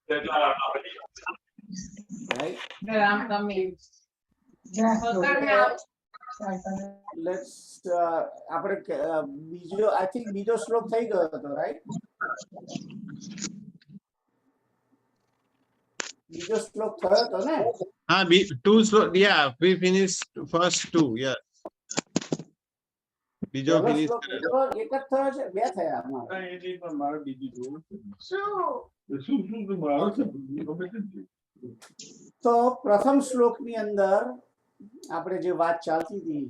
Right? Let's આપણે બીજો I think બીજો શ્લોક થઈ ગયો હતો, રાઈટ? બીજો શ્લોક થયો હતો ને? હા, two slok, yeah, we finished first two, yeah. બીજો ફિનિશ શ્લોક એક જ થયો છે, બે થયા અમારે. તો પ્રથમ શ્લોકની અંદર આપણે જે વાત ચાલતી હતી,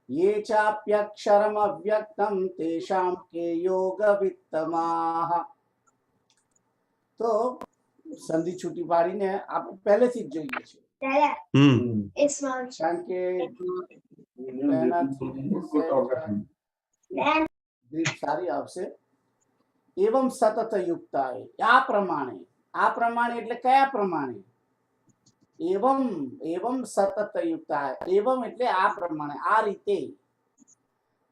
ये चाप्यक्षरम् अव्यक्तं तेषां के योगवित्तमाः. तो સંધિ છૂટી પાડીને આપણે પહેલેથી જ જોઈએ છીએ, કારણ કે સારી આવશે. એવમ સતત યુક્તાય, આ પ્રમાણે. આ પ્રમાણે એટલે કયા પ્રમાણે? એવમ એવમ સતત યુક્તાય, એવમ એટલે આ પ્રમાણે, આ રીતે.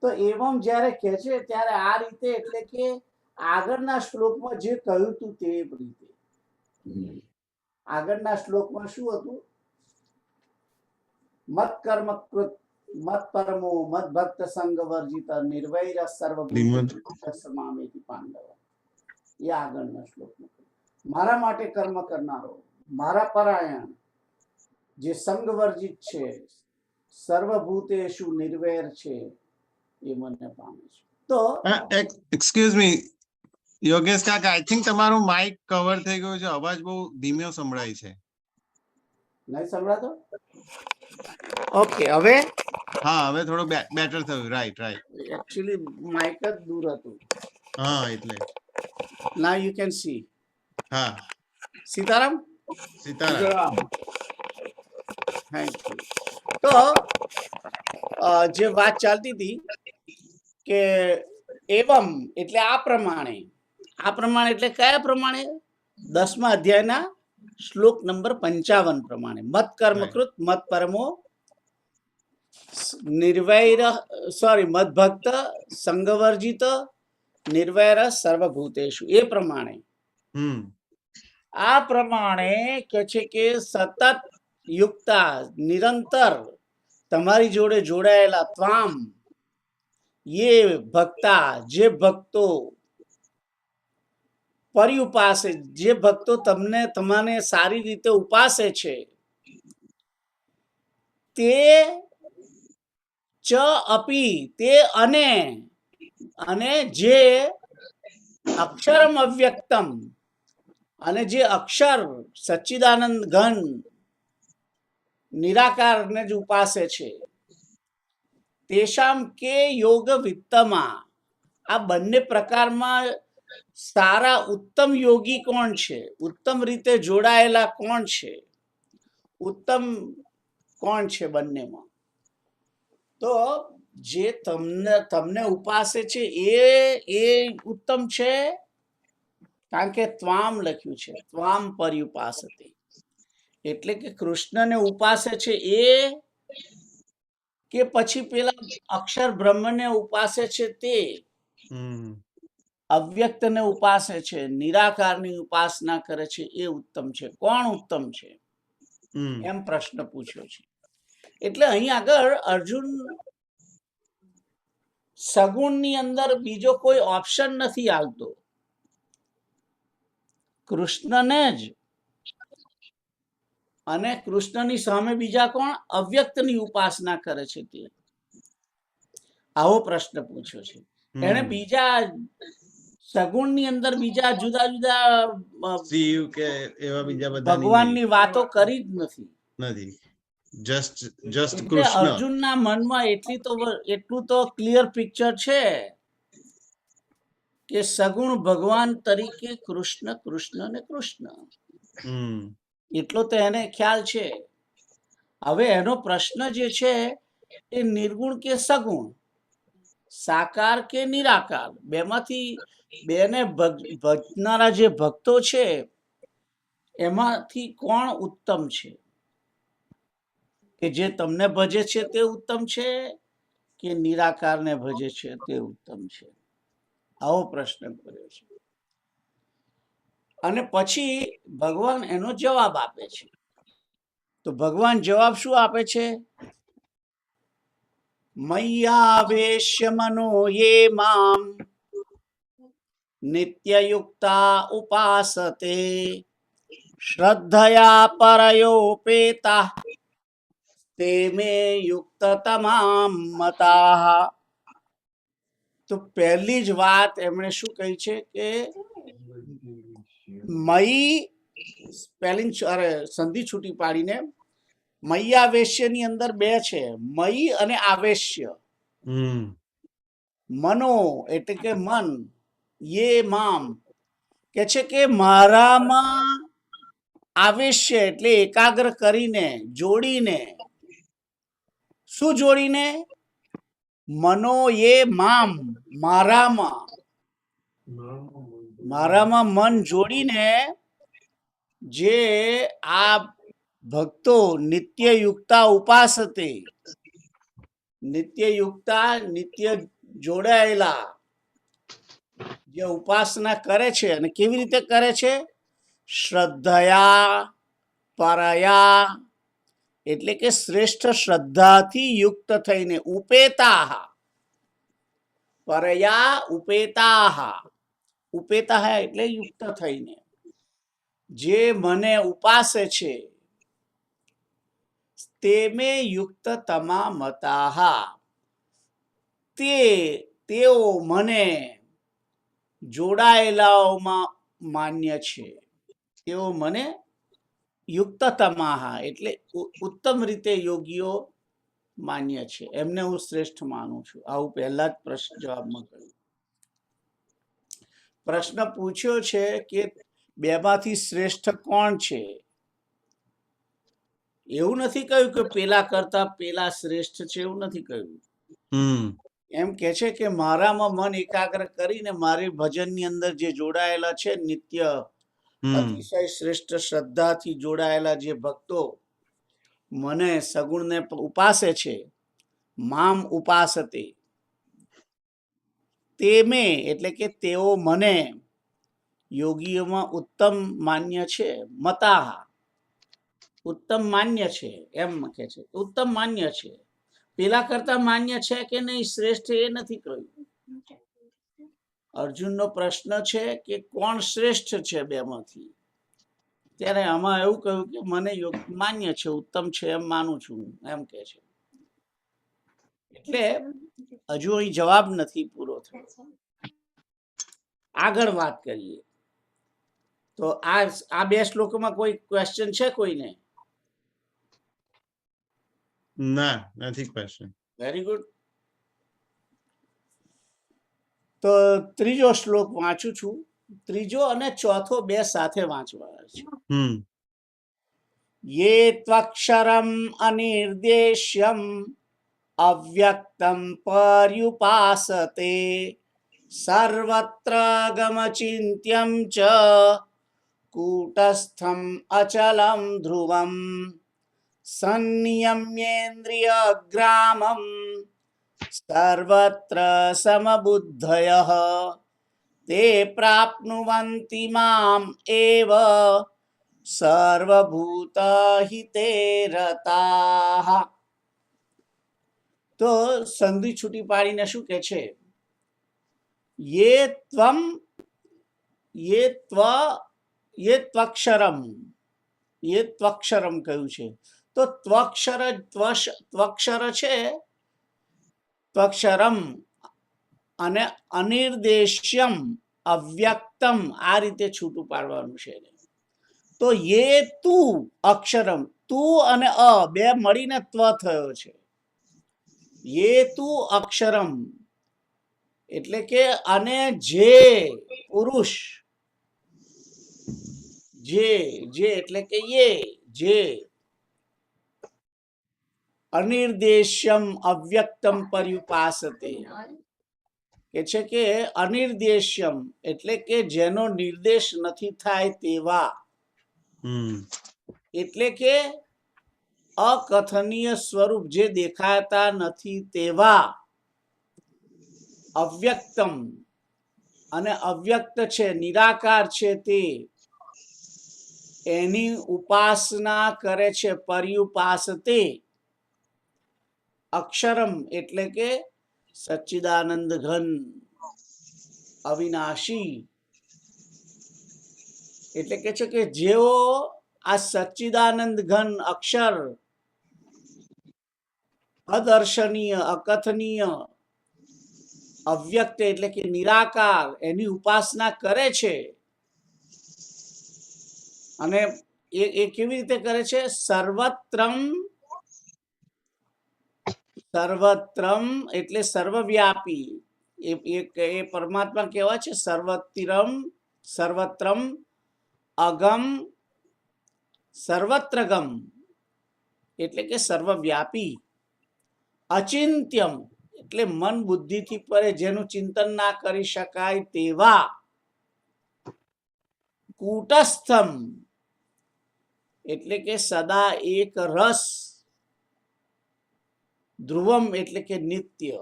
તો એવમ જ્યારે કહે છે ત્યારે આ રીતે એટલે કે આગળના શ્લોકમાં જે કહ્યું હતું તે રીતે. આગળના શ્લોકમાં શું હતું? મત કર્મ કૃત મત પરમો મત ભક્ત સંગ વર્જિત નિર્વૈર સર્વભૂતેતિ પાંડવ. એ આગળના શ્લોકમાં મારા માટે કર્મ કરનારો, મારા પરાયણ, જે સંગ વર્જિત છે, સર્વભૂતેષુ નિર્વૈર છે, એ મને પામે છે. તો એક્સક્યુઝ મી યોગેશ કાકા, આઈ થિંક તમારું માઇક કવર થઈ ગયું છે, અવાજ બહુ ધીમે સંભળાય છે. નહીં સંભળાતો? ઓકે, હવે? હા, હવે થોડું બેટર થયું. Right right. એક્ચ્યુઅલી માઇક જ દૂર હતું. હા, એટલે નાઉ યુ કેન સી. હા, સીતારામ. સીતારામ. Thank you. તો જે વાત ચાલતી હતી કે એવમ એટલે આ પ્રમાણે. આ પ્રમાણે એટલે કયા પ્રમાણે? 10મા અધ્યાયના શ્લોક નંબર 55 પ્રમાણે. મત કર્મકૃત મત પરમો નિર્વૈર મત ભક્ત સંગવર્જિત નિર્વૈર સર્વભૂતેષુ. એ પ્રમાણે. આ પ્રમાણે કે છે કે સતત યુક્તા, નિરંતર તમારી જોડે જોડાયેલા, ત્વામ યે ભક્તા, જે ભક્તો, પર્યુપાસે, જે ભક્તો તમને સારી રીતે ઉપાસે છે, તે ચ અપી, તે અને જે અક્ષરમ અવ્યક્તમ, અને જે અક્ષર સચ્ચિદાનંદ ઘન નિરાકારને જ ઉપાસે છે, તેષામ કે યોગ વિત્તમાં. આ બંને પ્રકારમાં સારા ઉત્તમ યોગી કોણ છે? ઉત્તમ રીતે જોડાયેલા કોણ છે? ઉત્તમ કોણ છે બંનેમાં? તો જે તમને ઉપાસે છે એ ઉત્તમ છે, કારણ કે ત્વામ લખ્યું છે, ત્વામ પર્યુપાસતે. એટલે કે કૃષ્ણને ઉપાસે છે એ, કે પછી પેલા અક્ષર બ્રહ્મને ઉપાસે છે તે? અવ્યક્તને ઉપાસે છે, નિરાકારની ઉપાસના કરે છે, એ ઉત્તમ છે. કોણ ઉત્તમ છે એમ પ્રશ્ન પૂછ્યો છે. એટલે અહીં આગળ અર્જુન સગુણની અંદર બીજો કોઈ ઓપ્શન નથી આવતો. કૃષ્ણને જ, અને કૃષ્ણની સામે બીજા કોણ? અવ્યક્તની ઉપાસના કરે છે તે. આવો પ્રશ્ન પૂછ્યો છે એને. બીજા સગુણની અંદર બીજા જુદા જુદા શિવ કે એવા બીજા બધા ભગવાનની વાતો કરી જ નથી. જસ્ટ કૃષ્ણ. અર્જુનના મનમાં એટલું તો ક્લિયર પિક્ચર છે કે સગુણ ભગવાન તરીકે કૃષ્ણ, કૃષ્ણ ને કૃષ્ણ, એટલો તો એને ખ્યાલ છે. હવે એનો પ્રશ્ન જે છે એ નિર્ગુણ કે સગુણ, સાકાર કે નિરાકાર, બેમાંથી બેને ભજનારા જે ભક્તો છે એમાંથી કોણ ઉત્તમ છે? કે જે તમને ભજે છે તે ઉત્તમ છે, કે નિરાકારને ભજે છે તે ઉત્તમ છે? આવો પ્રશ્ન કર્યો છે. અને પછી ભગવાન એનો જવાબ આપે છે. તો ભગવાન જવાબ શું આપે છે? મય્યાવેશ્ય મનો યે મામ નિત્યયુક્તા ઉપાસતે શ્રદ્ધયા પરયોપેતા તે મે યુક્તતમા મતાઃ. તો પહેલી જ વાત એમણે શું કહી છે કે મયી સ્પેલિંગ સંધિ છૂટી પાડીને મય્યાવેશ્ય ની અંદર બે છે, મયી અને આવેશ્ય. મનો એટલે કે મન, યે મામ કે છે કે મારામાં આવેશ્ય એટલે એકાગ્ર કરીને, જોડીને. શું જોડીને? મનો યે મામ, મારામાં મન જોડીને જે આ ભક્તો નિત્ય યુક્તા ઉપાસતે, નિત્ય યુક્તા નિત્ય જોડાયેલા જે ઉપાસના કરે છે. અને કેવી રીતે કરે છે? શ્રદ્ધયા પરયા એટલે કે શ્રેષ્ઠ શ્રદ્ધાથી યુક્ત થઈને, ઉપેતાહ પરયા ઉપેતાહ, ઉપેતાહ એટલે યુક્ત થઈને, જે મને ઉપાસે છે તે મે યુક્તતમા મતાઃ, તેઓ મને જોડાયેલાઓમાં માન્ય છે. તેઓ મને યુક્તતમાહ એટલે ઉત્તમ રીતે યોગીઓ માન્ય છે, એમને હું શ્રેષ્ઠ માનું છું. આવું પહેલા જ પ્રશ્ન જવાબમાં કહ્યું. પ્રશ્ન પૂછ્યો છે કે બેમાંથી શ્રેષ્ઠ કોણ છે? એવું નથી કહ્યું કે પેલા કરતા પેલા શ્રેષ્ઠ છે, એવું નથી કહ્યું. એમ કે છે કે મારામાં મન એકાગ્ર કરીને મારી ભજનની અંદર જે જોડાયેલા છે, નિત્ય અતિશય શ્રેષ્ઠ શ્રદ્ધાથી જોડાયેલા જે ભક્તો મને સગુણને ઉપાસે છે, મામ ઉપાસતે, તે મે એટલે કે તેઓ મને યોગીઓમાં ઉત્તમ માન્ય છે, મતાહ ઉત્તમ માન્ય છે, એમ કે છે ઉત્તમ માન્ય છે. પેલા કરતા માન્ય છે કે નહીં, શ્રેષ્ઠ એ નથી કહ્યું. અર્જુનનો પ્રશ્ન છે કે કોણ શ્રેષ્ઠ છે બેમાંથી? ત્યારે આમાં એવું કહ્યું કે મને માન્ય છે, ઉત્તમ છે એમ માનું છું, એમ કે છે. એટલે હજુ અહીં જવાબ નથી પૂરો થયો. આગળ વાત કરીએ તો આ બે શ્લોકોમાં કોઈ ક્વેશ્ચન છે કોઈને? ના, નથી ક્વેશ્ચન. Very good. તો ત્રીજો શ્લોક વાંચું છું. ત્રીજો અને ચોથો બે સાથે વાંચવાના છે. યે ત્વક્ષરમ અનિર્દેશ્યમ અવ્યક્તમ પર્યુપાસતે સર્વત્ર ગમચિંત્યમ ચ કૂટસ્થમ અચલમ ધ્રુવમ સંનિયમ્યેન્દ્રિયગ્રામમ સર્વત્ર સમબુદ્ધયઃ તે પ્રાપ્નુવન્તિ મામ એવ સર્વભૂત હિતે રતાઃ. તો સંધિ છૂટી પાડીને શું કે છે? યે ત્વક્ષરમ કહ્યું છે. તો ત્વક્ષર છે, ત્વક્ષરમ અને અનિર્દેશ્યમ અવ્યક્તમ આ રીતે છૂટું પાડવાનું છે. તો યે તું અક્ષરમ, તું અને અ બે મળીને ત્વ થયો છે. યે તું અક્ષરમ એટલે કે અને જે પુરુષ, જે એટલે કે યે જે અનિર્દેશ્યમ અવ્યક્તમ પર્યુપાસતે કે છે કે અનિર્દેશ્યમ એટલે કે જેનો નિર્દેશ નથી થાય તેવા, એટલે કે અકથનીય સ્વરૂપ જે દેખાતા નથી તેવા અવ્યક્તમ અને અવ્યક્ત છે, નિરાકાર છે, તે એની ઉપાસના કરે છે. પર્યુપાસતે અક્ષરમ એટલે કે સચ્ચિદાનંદ ઘન, અવિનાશી. એટલે કે છે કે જેઓ આ સચ્ચિદાનંદ ઘન અક્ષર, અદર્શનીય, અકથનીય, અવ્યક્ત એટલે કે નિરાકાર, એની ઉપાસના કરે છે. અને એ કેવી રીતે કરે છે? સર્વત્રમ, સર્વત્રમ એટલે સર્વવ્યાપી. એ પરમાત્મા કેવા છે? સર્વત્રમ, સર્વત્રમ અગમ, સર્વત્રગમ એટલે કે સર્વવ્યાપી. અચિંત્યમ એટલે મન બુદ્ધિથી પરે, જેનું ચિંતન ના કરી શકાય તેવા. કૂટસ્થમ એટલે કે સદા એક રસ. ધ્રુવમ એટલે કે નિત્ય.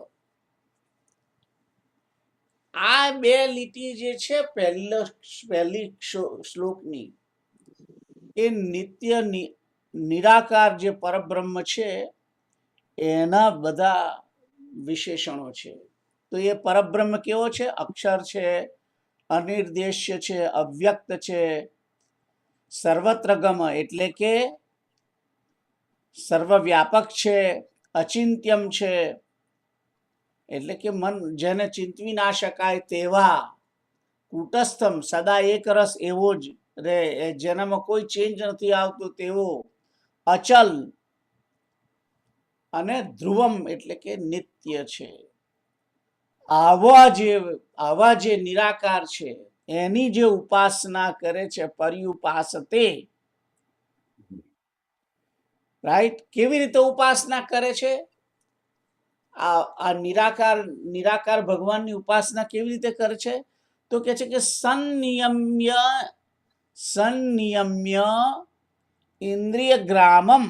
આ બે લીટી જે છે પહેલી શ્લોકની, એ નિત્ય નિરાકાર જે પરબ્રહ્મ છે એના બધા વિશેષણો છે. તો એ પરબ્રહ્મ કેવો છે? અક્ષર છે, અનિર્દેશ્ય છે, અવ્યક્ત છે, સર્વત્રગમ એટલે કે સર્વવ્યાપક છે, અચિંત્યમ છે એટલે કે મન જેને ચિંતવી ના શકાય તેવા. કૂટસ્થમ સદા એક રસ એવો જ રે, જેનામાં કોઈ ચેન્જ નથી આવતો તેવો. અચલ અને ધ્રુવમ એટલે કે નિત્ય છે. આવા જે નિરાકાર છે એની જે ઉપાસના કરે છે, પર્યુપાસતે. રાઈટ? કેવી રીતે ઉપાસના કરે છે? આ નિરાકાર ભગવાનની ઉપાસના કેવી રીતે કરે છે? તો કે છે કે સંનિયમ્ય ઇન્દ્રિય ગ્રામમ.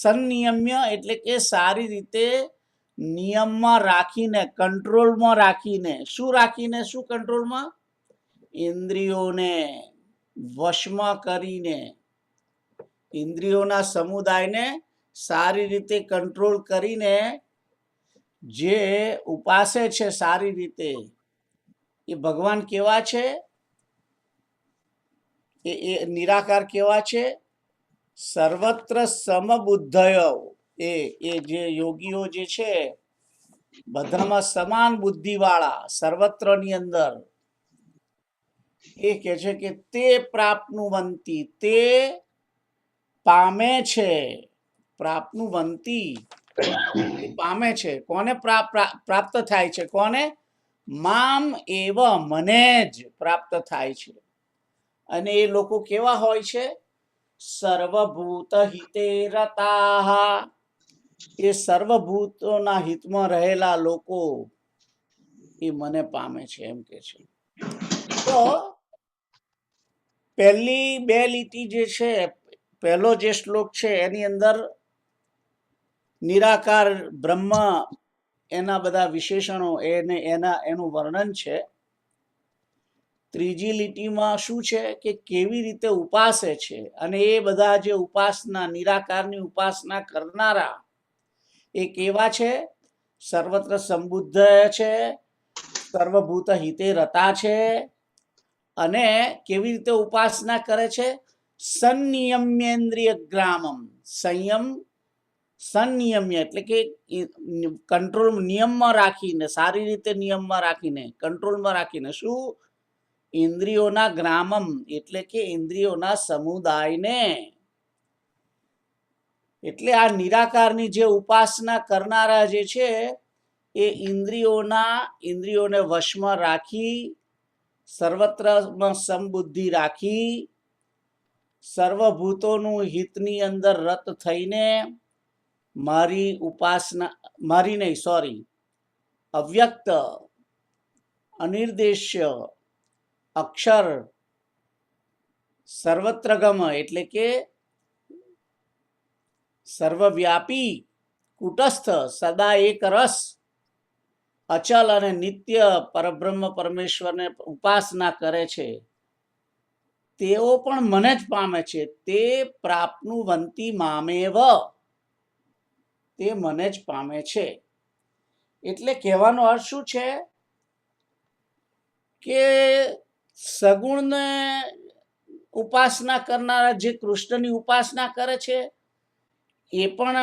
સંનિયમ્ય એટલે કે સારી રીતે નિયમમાં રાખીને, કંટ્રોલમાં રાખીને. શું રાખીને? શું કંટ્રોલમાં? ઇન્દ્રિયોને વશમાં કરીને, ઇન્દ્રિયોના સમુદાયને સારી રીતે કંટ્રોલ કરીને જે ઉપાસે છે સારી રીતે, એ ભગવાન કેવા છે? એ નિરાકાર કેવા છે? સર્વત્ર સમબુદ્ધય. એ જે યોગીઓ જે છે બધામાં સમાન બુદ્ધિ વાળા, સર્વત્રની અંદર. એ કે છે કે તે પ્રાપ્નુવંતી, તે પામે છે. પ્રાપ્નુવંતી પામે છે. કોને પ્રાપ્ત થાય છે? કોને? મામ એવ, મને જ પ્રાપ્ત થાય છે. અને એ લોકો કેવા હોય છે? સર્વભૂત હિતે રતાઃ. એ સર્વભૂતોના હિતમાં રહેલા લોકો એ મને પામે છે, એમ કે છે. તો પહેલી બે લીટી જે છે, પહેલો જે શ્લોક છે એની અંદર નિરાકાર બ્રહ્મ, એના બધા વિશેષણો, એનું વર્ણન છે. ત્રીજી લીટીમાં શું છે કે કેવી રીતે ઉપાસે છે. અને એ બધા જે ઉપાસના, નિરાકારની ઉપાસના કરનારા એ કેવા છે? સર્વત્ર સંબુદ્ધ છે, સર્વભૂત હિતે રતા છે. અને કેવી રીતે ઉપાસના કરે છે? સંનિયમ્યેન્દ્રિય ગ્રામમ. સંનિયમ્ય એટલે કે કંટ્રોલ, નિયમમાં રાખીને, સારી રીતે નિયમમાં રાખીને, કંટ્રોલમાં રાખીને. શું? ઇન્દ્રિયોના ગ્રામમ એટલે કે ઇન્દ્રિયોના સમુદાયને. એટલે આ નિરાકારની જે ઉપાસના કરનારા જે છે એ ઇન્દ્રિયોને વશમાં રાખી, સર્વત્રમાં સમબુદ્ધિ રાખી, સર્વભૂતોનું હિતની અંદર રત થઈને અવ્યક્ત, અનિર્દેશ્ય, અક્ષર, સર્વત્રગમ એટલે કે સર્વવ્યાપી, કુટસ્થ સદા એક રસ અચલ અને નિત્ય પરબ્રહ્મ પરમેશ્વરને ઉપાસના કરે છે તેઓ પણ મને જ પામે છે. તે પ્રાપ્નું વંતી મામેવ, તે મને જ પામે છે. એટલે કહેવાનો અર્થ શું છે કે સગુણને ઉપાસના કરનારા જે કૃષ્ણની ઉપાસના કરે છે એ પણ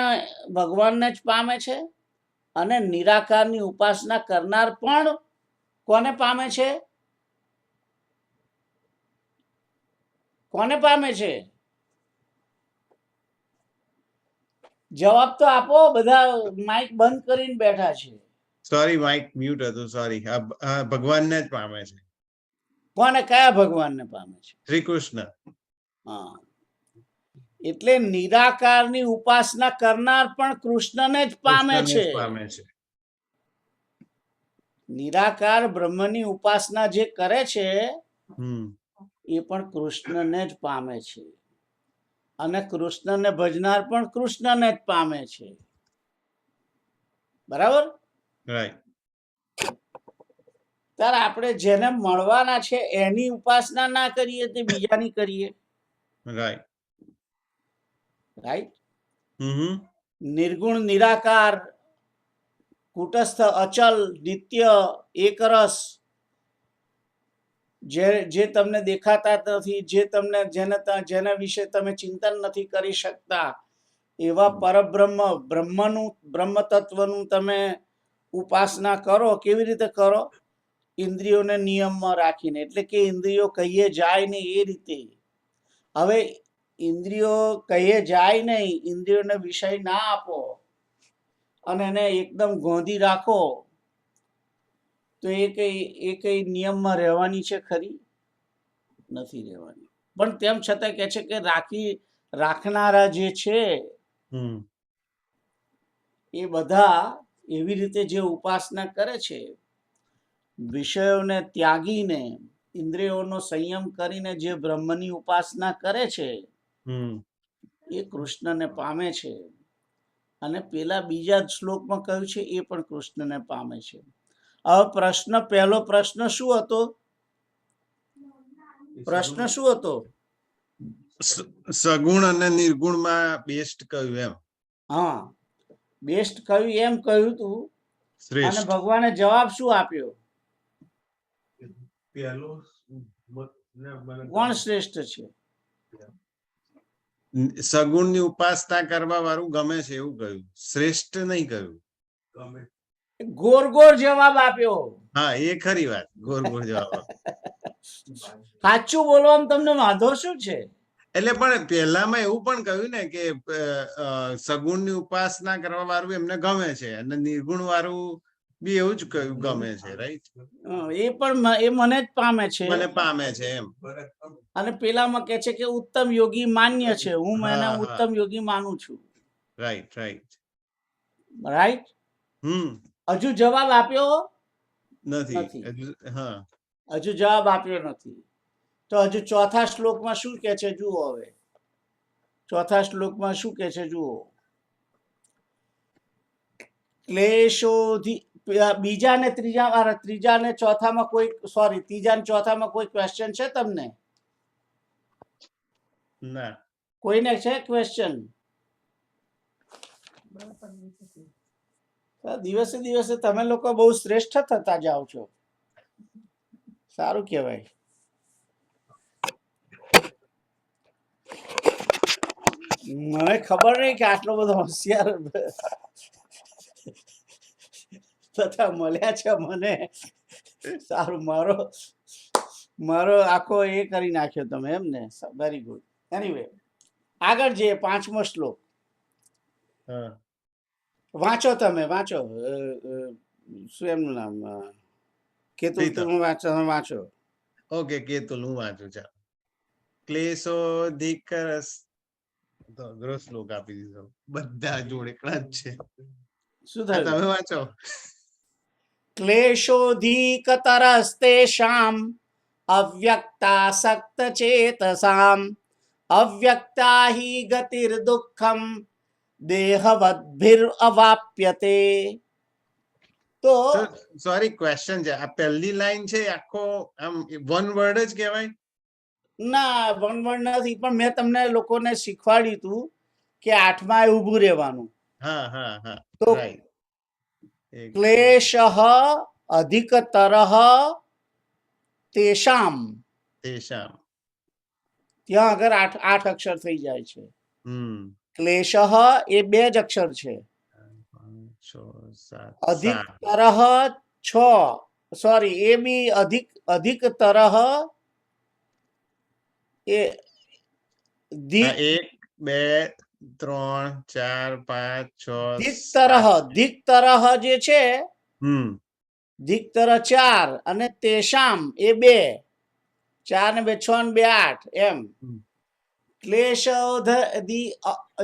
ભગવાનને જ પામે છે, અને નિરાકારની ઉપાસના કરનાર પણ કોને પામે છે? કોને પામે છે? જવાબ તો આપો. બધા માઇક બંધ કરીને બેઠા છે. સોરી, માઇક મ્યુટ હતું, સોરી. ભગવાનને જ પામે છે. કોને? કયા ભગવાનને પામે છે? શ્રી કૃષ્ણ. હા, એટલે નિરાકારની ઉપાસના કરનાર પણ કૃષ્ણને જ પામે કૃષ્ણને છે. જ પામે છે. નિરાકાર બ્રહ્મની ઉપાસના જે કરે છે હમ એ પણ કૃષ્ણને જ પામે છે, અને કૃષ્ણને ભજનાર પણ કૃષ્ણને જ પામે છે. બરાબર? રાઈટ. ત્યારે આપણે જેને મળવાના છે એની ઉપાસના ના કરીએ, તે બીજાની કરીએ. રાઈટ. રાઈટ? હમ નિર્ગુણ નિરાકાર કુટસ્થ અચલ નિત્ય એકરસ, જે તમને દેખાતા નથી, જે તમને જેના વિશે તમે ચિંતન નથી કરી શકતા, એવા પરબ્રહ્મ બ્રહ્મ તત્વનું તમે ઉપાસના કરો. કેવી રીતે કરો? ઇન્દ્રિયોને નિયમમાં રાખીને, એટલે કે ઇન્દ્રિયો કહીએ જાય ને એ રીતે. હવે ઇન્દ્રિયો કહીએ જાય નહીં, ઇન્દ્રિયોને વિષય ના આપો અને એને એકદમ ગોંધી રાખો, તો એ કઈ નિયમમાં રહેવાની છે ખરી? નથી રહેવાની. પણ તેમ છતાં કે છે કે રાખનારા જે છે એ બધા એવી રીતે જે ઉપાસના કરે છે, વિષયોને ત્યાગીને, ઇન્દ્રિયોનો સંયમ કરીને જે બ્રહ્મની ઉપાસના કરે છે એ કૃષ્ણને પામે છે. અને પેલા બીજા શ્લોકમાં કહ્યું છે એ પણ કૃષ્ણને પામે છે. હવે પહેલો પ્રશ્ન શું હતો? પ્રશ્ન શું હતો? સગુણ અને નિર્ગુણમાં બેસ્ટ કયું એમ. હા, બેસ્ટ કયું એમ કહ્યું તું. અને શ્રેષ્ઠ. ભગવાને જવાબ શું આપ્યો? કોણ શ્રેષ્ઠ છે? સગુણની ઉપાસના કરવા વાળું ગમે છે એવું કહ્યું, શ્રેષ્ઠ નહીં કહ્યું. ગોર જવાબ આપ્યો. હા, એ ખરી વાત. ગોર જવાબ. સાચું બોલવામાં તમને વાંધો શું છે? એટલે પણ પહેલામાં એવું પણ કહ્યું ને કે સગુણની ઉપાસના કરવા વાળું એમને ગમે છે, અને નિર્ગુણ વાળું બી એવું જ કહ્યું ગમે છે. રાઈટ? એ પણ એ મને જ પામે છે. મને પામે છે એમ. અને પેલામાં કે છે કે ઉત્તમ યોગી માન્ય છે, હું એને ઉત્તમ યોગી માનું છું. Right right right. હજુ જવાબ આપ્યો નથી. હજુ જવાબ આપ્યો નથી. તો હજુ ચોથા શ્લોકમાં શું કે છે જુઓ. હવે ચોથા શ્લોકમાં શું કે છે જુઓ. ક્લેશોધિ બીજા ને ચોથામાં કોઈ, સોરી, ત્રીજા ને ચોથામાં કોઈ ક્વેશ્ચન છે તમને? ના. કોઈને છે ક્વેશ્ચન? દિવસે દિવસે તમે લોકો બહુ શ્રેષ્ઠ થતા જાઓ છો. સારું કહેવાય. મને ખબર નહીં કે આટલો બધો હોશિયાર તથા મળ્યા છે મને. સારું, મારો આખો એ કરી નાખ્યો તમે, એમ ને? Very good. એનીવે, આગળ જઈએ. 5મો શ્લોક વાંચો. તમે વાંચો. શું એમનું નામ? કેતુ. વાંચો. ઓકે, કેતુલ હું વાંચું. ચાલો. ક્લેશોધિકરસ. અઘરો શ્લોક આપી દીધો. બધા જોડે જ છે. શું થયું? તમે વાંચો. ક્લેશોધિકતરસ્તેષામ અવ્યક્તાસક્ત ચેતસામ અવ્યક્તા હિ ગતિર્દુઃખમ દેહવદ્ભિર અવાપ્યતે. તો તો સોરી ક્વેશ્ચન છે, આ પહેલી લાઈન છે એ આખો આમ વન વર્ડ જ કહેવાય? ના વણવણ નથી, પણ મેં તમને લોકોને શીખવાડ્યું હતું કે 8મા એ ઊભું રહેવાનું. હા હા હા, તો રાઈટ. ક્લેશ અધિકતર તેષામ, તેષામ. ત્યાં આગળ 8 અક્ષર થઈ જાય છે. હમ. ક્લેશ એ 2 જ અક્ષર છે. 5, 6, 7, 7. અધિકતર 6, સોરી એ બી અધિકતર એ હા, 1, 2, 3, 4, 5, 6, દિક્તર 7. દિક્તર જે છે, હમ. દિક્તર 4 અને તેષામ એ 2, 4 ને 2 6 ને 2 8 એમ. હમ. ક્લેશ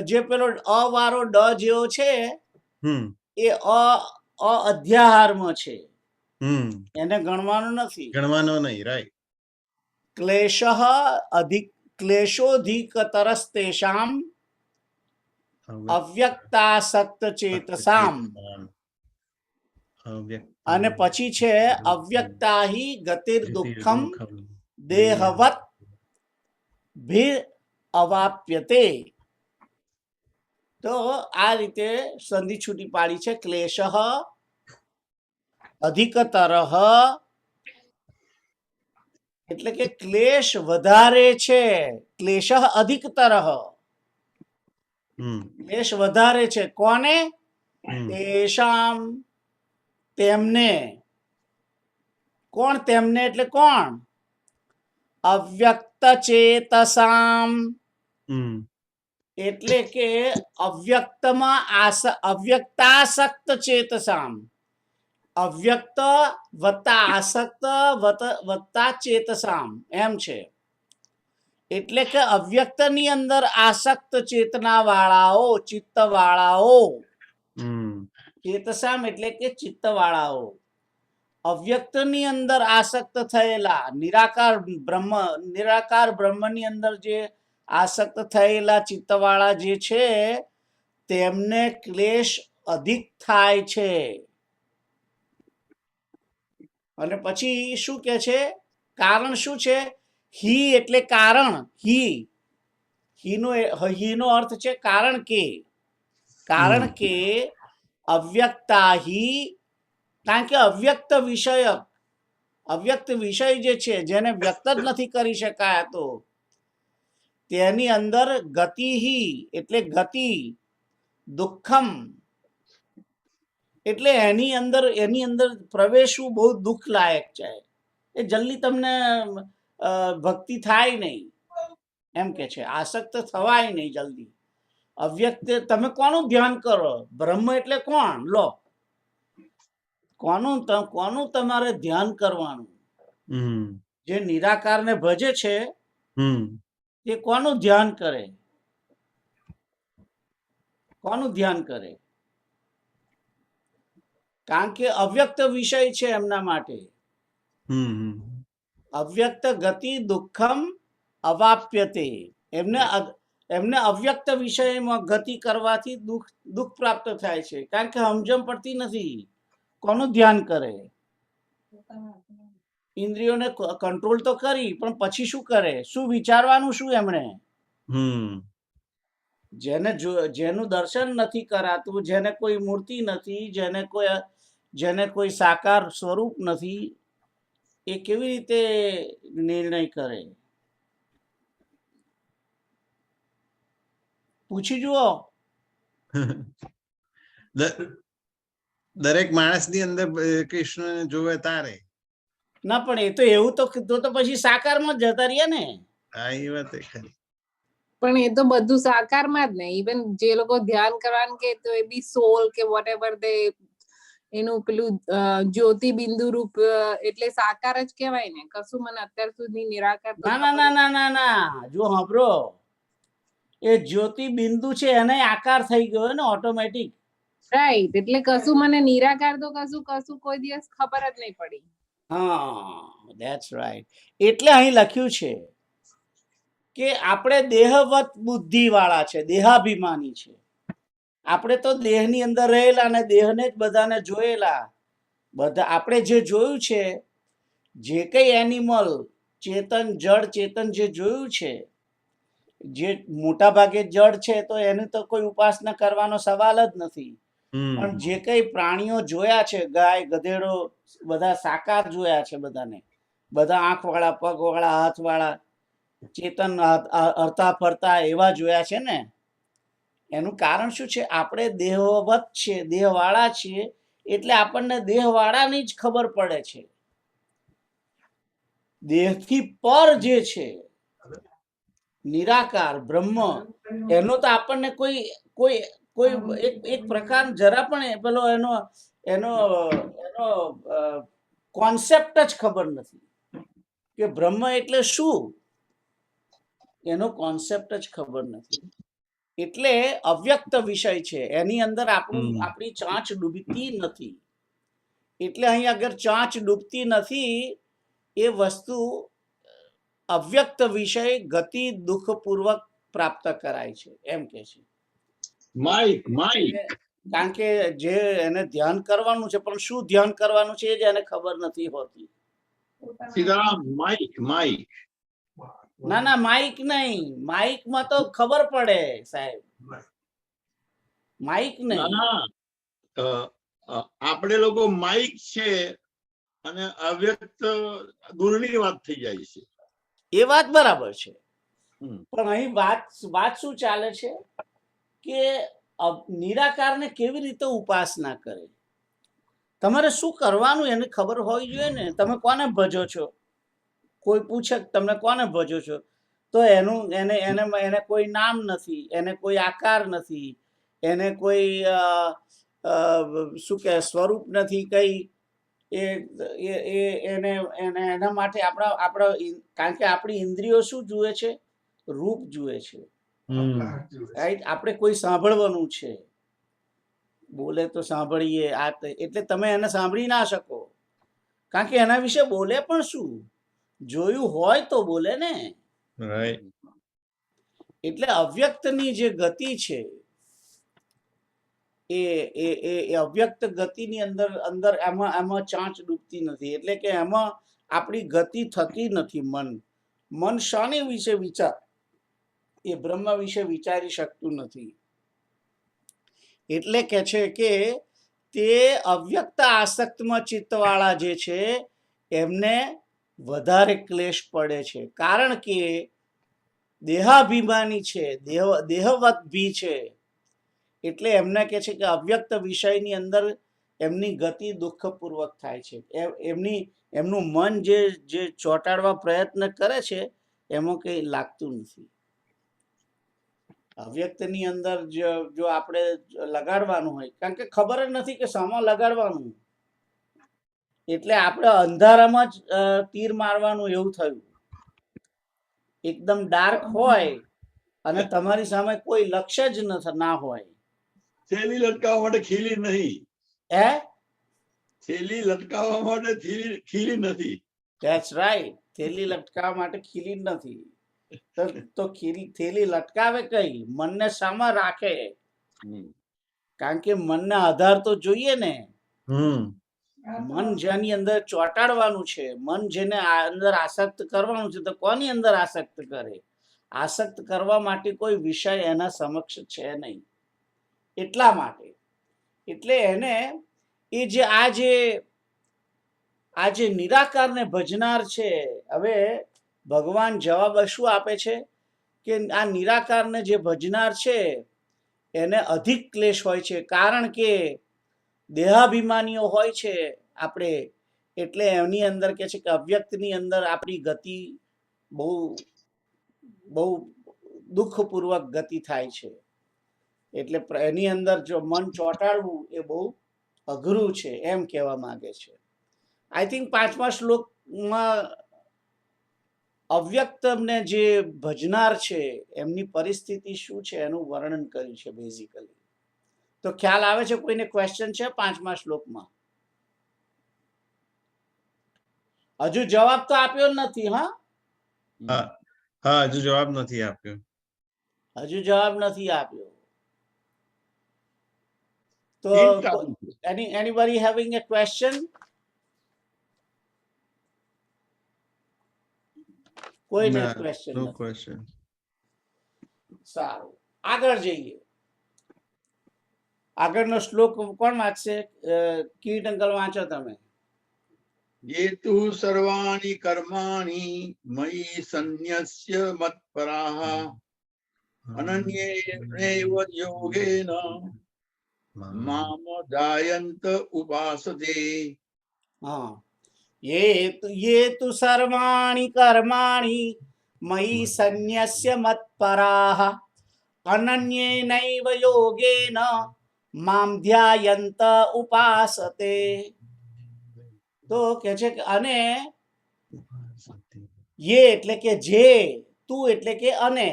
જે પેલો અ વાળો ડ જેવો છે હમ. એ અધ્યાહારમાં છે, હમ. એને ગણવાનું નથી. ગણવાનો નહીં, રાઈટ. ક્લેશ અધિક ક્લેશોધિકતરસ્તેષામ અવ્યક્તાસક્ત ચેતસામ. અને પછી છે અવ્યક્તા હિ ગતિર દુઃખમ દેહવત ભિ અવાપ્યતે. તો આ રીતે સંધિ છૂટી પાડી છે. ક્લેશ અધિકતર એટલે કે ક્લેશ વધારે છે. ક્લેશ અધિકતર, ક્લેશ વધારે છે. કોને? તેષામ, તેમને. કોણ તેમને એટલે કોણ? અવ્યક્ત ચેતસામ, એટલે કે અવ્યક્તમાં અવ્યક્તાસક્ત ચેતસામ. અવ્યક્ત વત્તા આસક્ત વત્તા ચેતસામ એમ છે. એટલે કે અવ્યક્તની અંદર આસક્ત ચેતના વાળાઓ, ચિત્ત વાળાઓ. ચેતસામ એટલે કે ચિત્ત વાળાઓ. અવ્યક્તની અંદર આસક્ત થયેલા નિરાકાર બ્રહ્મની અંદર જે આસક્ત થયેલા ચિત્તવાળા જે છે તેમને ક્લેશ અધિક થાય છે. અને પછી શું કે છે? કારણ શું છે? હી એટલે કારણ. હીનો અર્થ છે કારણ કે. કારણ કે અવ્યક્તા હી, કારણ કે અવ્યક્ત વિષય જે છે જેને વ્યક્ત જ નથી કરી શકાતો, તેની અંદર ગતિ એટલે ગતિ, દુઃખમ એટલે એની અંદર પ્રવેશવું બહુ દુઃખ લાયક છે. એ જલ્દી તમને ભક્તિ થાય નહીં એમ કે છે. આસક્ત થવાય નહીં જલ્દી. અવ્યક્ત તમે કોનું ધ્યાન કરો? બ્રહ્મ એટલે કોણ? લો, કોનું તમારે ધ્યાન કરવાનું? જે નિરાકારને ભજે છે તે કોનું ધ્યાન કરે? કોનું ધ્યાન કરે? કારણ કે અવ્યક્ત વિષય છે એમના માટે. અવ્યક્ત ગતિ દુઃખમ અવાપ્યતે. એમને અવ્યક્ત વિષયમાં ગતિ કરવાથી દુઃખ પ્રાપ્ત થાય છે. કારણ કે સમજણ પડતી નથી. કોનું ધ્યાન કરે? ઇન્દ્રિયોને કંટ્રોલ તો કરી, પણ પછી શું કરે? શું વિચારવાનું? શું એમણે જેનું દર્શન નથી કરાતું, જેને કોઈ મૂર્તિ નથી, જેને કોઈ સાકાર સ્વરૂપ નથી, એ કેવી રીતે નિર્ણય કરે? પૂછી જુઓ. દરેક માણસની અંદર કૃષ્ણ જોવે તારે. ના, પણ એ તો એવું તો પછી સાકારમાં જતા રહ્યા ને. હા, એ વાત ખરી. પણ એ તો બધું સાકારમાં જ ને. ઇવન જે લોકો ધ્યાન કરવાનું કે તો એ બી સોલ કે વોટ એવર એનું પેલું જ્યોતિ બિંદુ રૂપ એટલે સાકાર જ કહેવાય ને. કશું મને અત્યાર સુધી નિરાકાર ના જો સાંભળો, એ જ્યોતિ બિંદુ છે એને આકાર થઈ ગયો ને ઓટોમેટિક. રાઈટ, એટલે કશું મને નિરાકાર તો કશું કોઈ દિવસ ખબર જ નહીં પડી. હા, ધેટ્સ રાઈટ. એટલે અહીં લખ્યું છે કે આપણે દેહવત બુદ્ધિ વાળા છે, દેહાભિમાની છે. આપણે તો દેહની અંદર રહેલા અને દેહને જ બધાને જોયેલા. બધા આપણે જે જોયું છે, જે કઈ એનિમલ ચેતન જળ ચેતન જે જોયું છે, જે મોટા ભાગે જળ છે, તો એની તો કોઈ ઉપાસના કરવાનો સવાલ જ નથી. પણ જે કઈ પ્રાણીઓ જોયા છે, ગાય ગધેડો બધા સાકાર જોયા છે, બધાને બધા આંખવાળા પગવાળા હાથવાળા ચેતન હરતા ફરતા એવા જોયા છે ને. એનું કારણ શું છે? આપણે દેહવત છે, દેહવાળા છીએ, એટલે આપણને દેહવાળાની જ ખબર પડે છે. દેહથી પર જે છે નિરાકાર બ્રહ્મ, એનો તો આપણને કોઈ કોઈ કોઈ એક પ્રકાર જરા પણ પેલો એનો એનો એનો કોન્સેપ્ટ જ ખબર નથી કે બ્રહ્મ એટલે શું. એનો કોન્સેપ્ટ જ ખબર નથી. એટલે અવ્યક્ત વિષય છે, એની અંદર આપણી ચાંચ ડૂબતી નથી. એટલે અહીં અગર ચાંચ ડૂબતી નથી, એ વસ્તુ અવ્યક્ત વિષય ગતિ દુઃખપૂર્વક પ્રાપ્ત કરાય છે, એમ કે છે. કારણ કે જે એને ધ્યાન કરવાનું છે, પણ શું ધ્યાન કરવાનું છે એ જ એને ખબર નથી હોતી. ના ના, માઇક નહીં, માઇકમાં તો ખબર પડે સાહેબ, માઇક નહીં. આપણે લોકો માઇક છે અને અવ્યક્ત દૂરની વાત થઈ જાય છે. એ વાત બરાબર છે, હમ. પણ અહીં વાત શું ચાલે છે કે નિરાકારને કેવી રીતે ઉપાસના કરે. તમારે શું કરવાનું એને ખબર હોવી જોઈએ ને. તમે કોને ભજો છો? કોઈ પૂછે તમને કોને ભજો છો, તો એનું એને કોઈ નામ નથી, એને કોઈ આકાર નથી, એને કોઈ શું કે સ્વરૂપ નથી કઈ. એને એના માટે આપણા કારણ કે આપણી ઇન્દ્રિયો શું જુએ છે? રૂપ જુએ છે, રાઈટ? આપણે કોઈ સાંભળવાનું છે, બોલે તો સાંભળીએ. એટલે તમે એને સાંભળી ના શકો, કારણ કે એના વિશે બોલે પણ શું? જોયું હોય તો બોલે ને. એટલે અવ્યક્તની જે ગતિ છે, એ અવ્યક્ત ગતિની અંદર એમાં ચાંચ ડૂબતી નથી. એટલે કે એમાં આપણી ગતિ થતી નથી. મન શાની વિશે વિચાર? એ બ્રહ્મ વિશે વિચારી શકતું નથી. એટલે કે છે કે તે અવ્યક્ત આસક્તમાં ચિત્તવાળા જે છે એમને વધારે ક્લેશ પડે છે, કારણ કે દેહાભિમાની છે, દેહવત ભી છે. એટલે એમને કે છે કે અવ્યક્ત વિષયની અંદર એમની ગતિ દુઃખપૂર્વક થાય છે. એમનું મન જે ચોંટાડવા પ્રયત્ન કરે છે, એમાં કંઈ લાગતું નથી. અવ્યક્તની અંદર જો આપણે લગાડવાનું હોય, કારણ કે ખબર જ નથી કે શામાં લગાડવાનું, એટલે આપણે અંધારામાં જ તીર મારવાનું એવું થયું. એકદમ ડાર્ક હોય અને તમારી સામે કોઈ લક્ષ્ય જ ના હોય. થેલી લટકાવવા માટે ખીલી નહીં. હે? થેલી લટકાવવા માટે ખીલી નથી. That's right. થેલી લટકાવવા માટે ખીલી નથી. તો થેલી લટકાવે કઈ? મનને સામા રાખે, કારણ કે મનને આધાર તો જોઈએ ને. મન જેની અંદર ચોંટાડવાનું છે, મન જેને અંદર આસક્ત કરવાનું છે, તો કોની અંદર આસક્ત કરે? આસક્ત કરવા માટે કોઈ વિષય એના સમક્ષ છે નહીં. એટલા માટે એટલે એને એ જે આ જે નિરાકારને ભજનાર છે, હવે ભગવાન જવાબ શું આપે છે કે આ નિરાકારને જે ભજનાર છે એને અધિક ક્લેશ હોય છે, કારણ કે દેહાભિમાનીઓ હોય છે આપણે. એટલે એની અંદર કે છે કે અવ્યક્તની અંદર આપણી ગતિ બહુ બહુ દુઃખપૂર્વક ગતિ થાય છે. એટલે એની અંદર જો મન ચોંટાડવું એ બહુ અઘરું છે, એમ કહેવા માંગે છે. આઈ થિંક 5મા શ્લોકમાં અવ્યક્તને જે ભજનાર છે એમની પરિસ્થિતિ શું છે એનું વર્ણન કર્યું છે બેઝિકલી. તો ખ્યાલ આવે છે? કોઈને ક્વેશ્ચન છે 5મા શ્લોકમાં? હજુ જવાબ તો આપ્યો નથી. હજુ જવાબ નથી આપ્યો. હજુ જવાબ નથી આપ્યો. તો એ જ ચાલુ છે. anybody having a question? કોઈને ના, question no નથી. question. સારું, આગળ જઈએ. આગળનો શ્લોક કોણ વાંચશે? કીર્ત અંકલ વાંચો તમે. ये तु सर्वाणि कर्माणि मयि सन्न्यस्य मत्पराः अनन्येनैव योगेन माम ध्यायन्त उपासते. હા, ये तु सर्वाणि कर्माणि मयि सन्न्यस्य मत्पराः अनन्येनैव योगेन मां ध्यायन्त उपासते. તો કે છે કે અને યે એટલે કે જે, તું એટલે કે અને,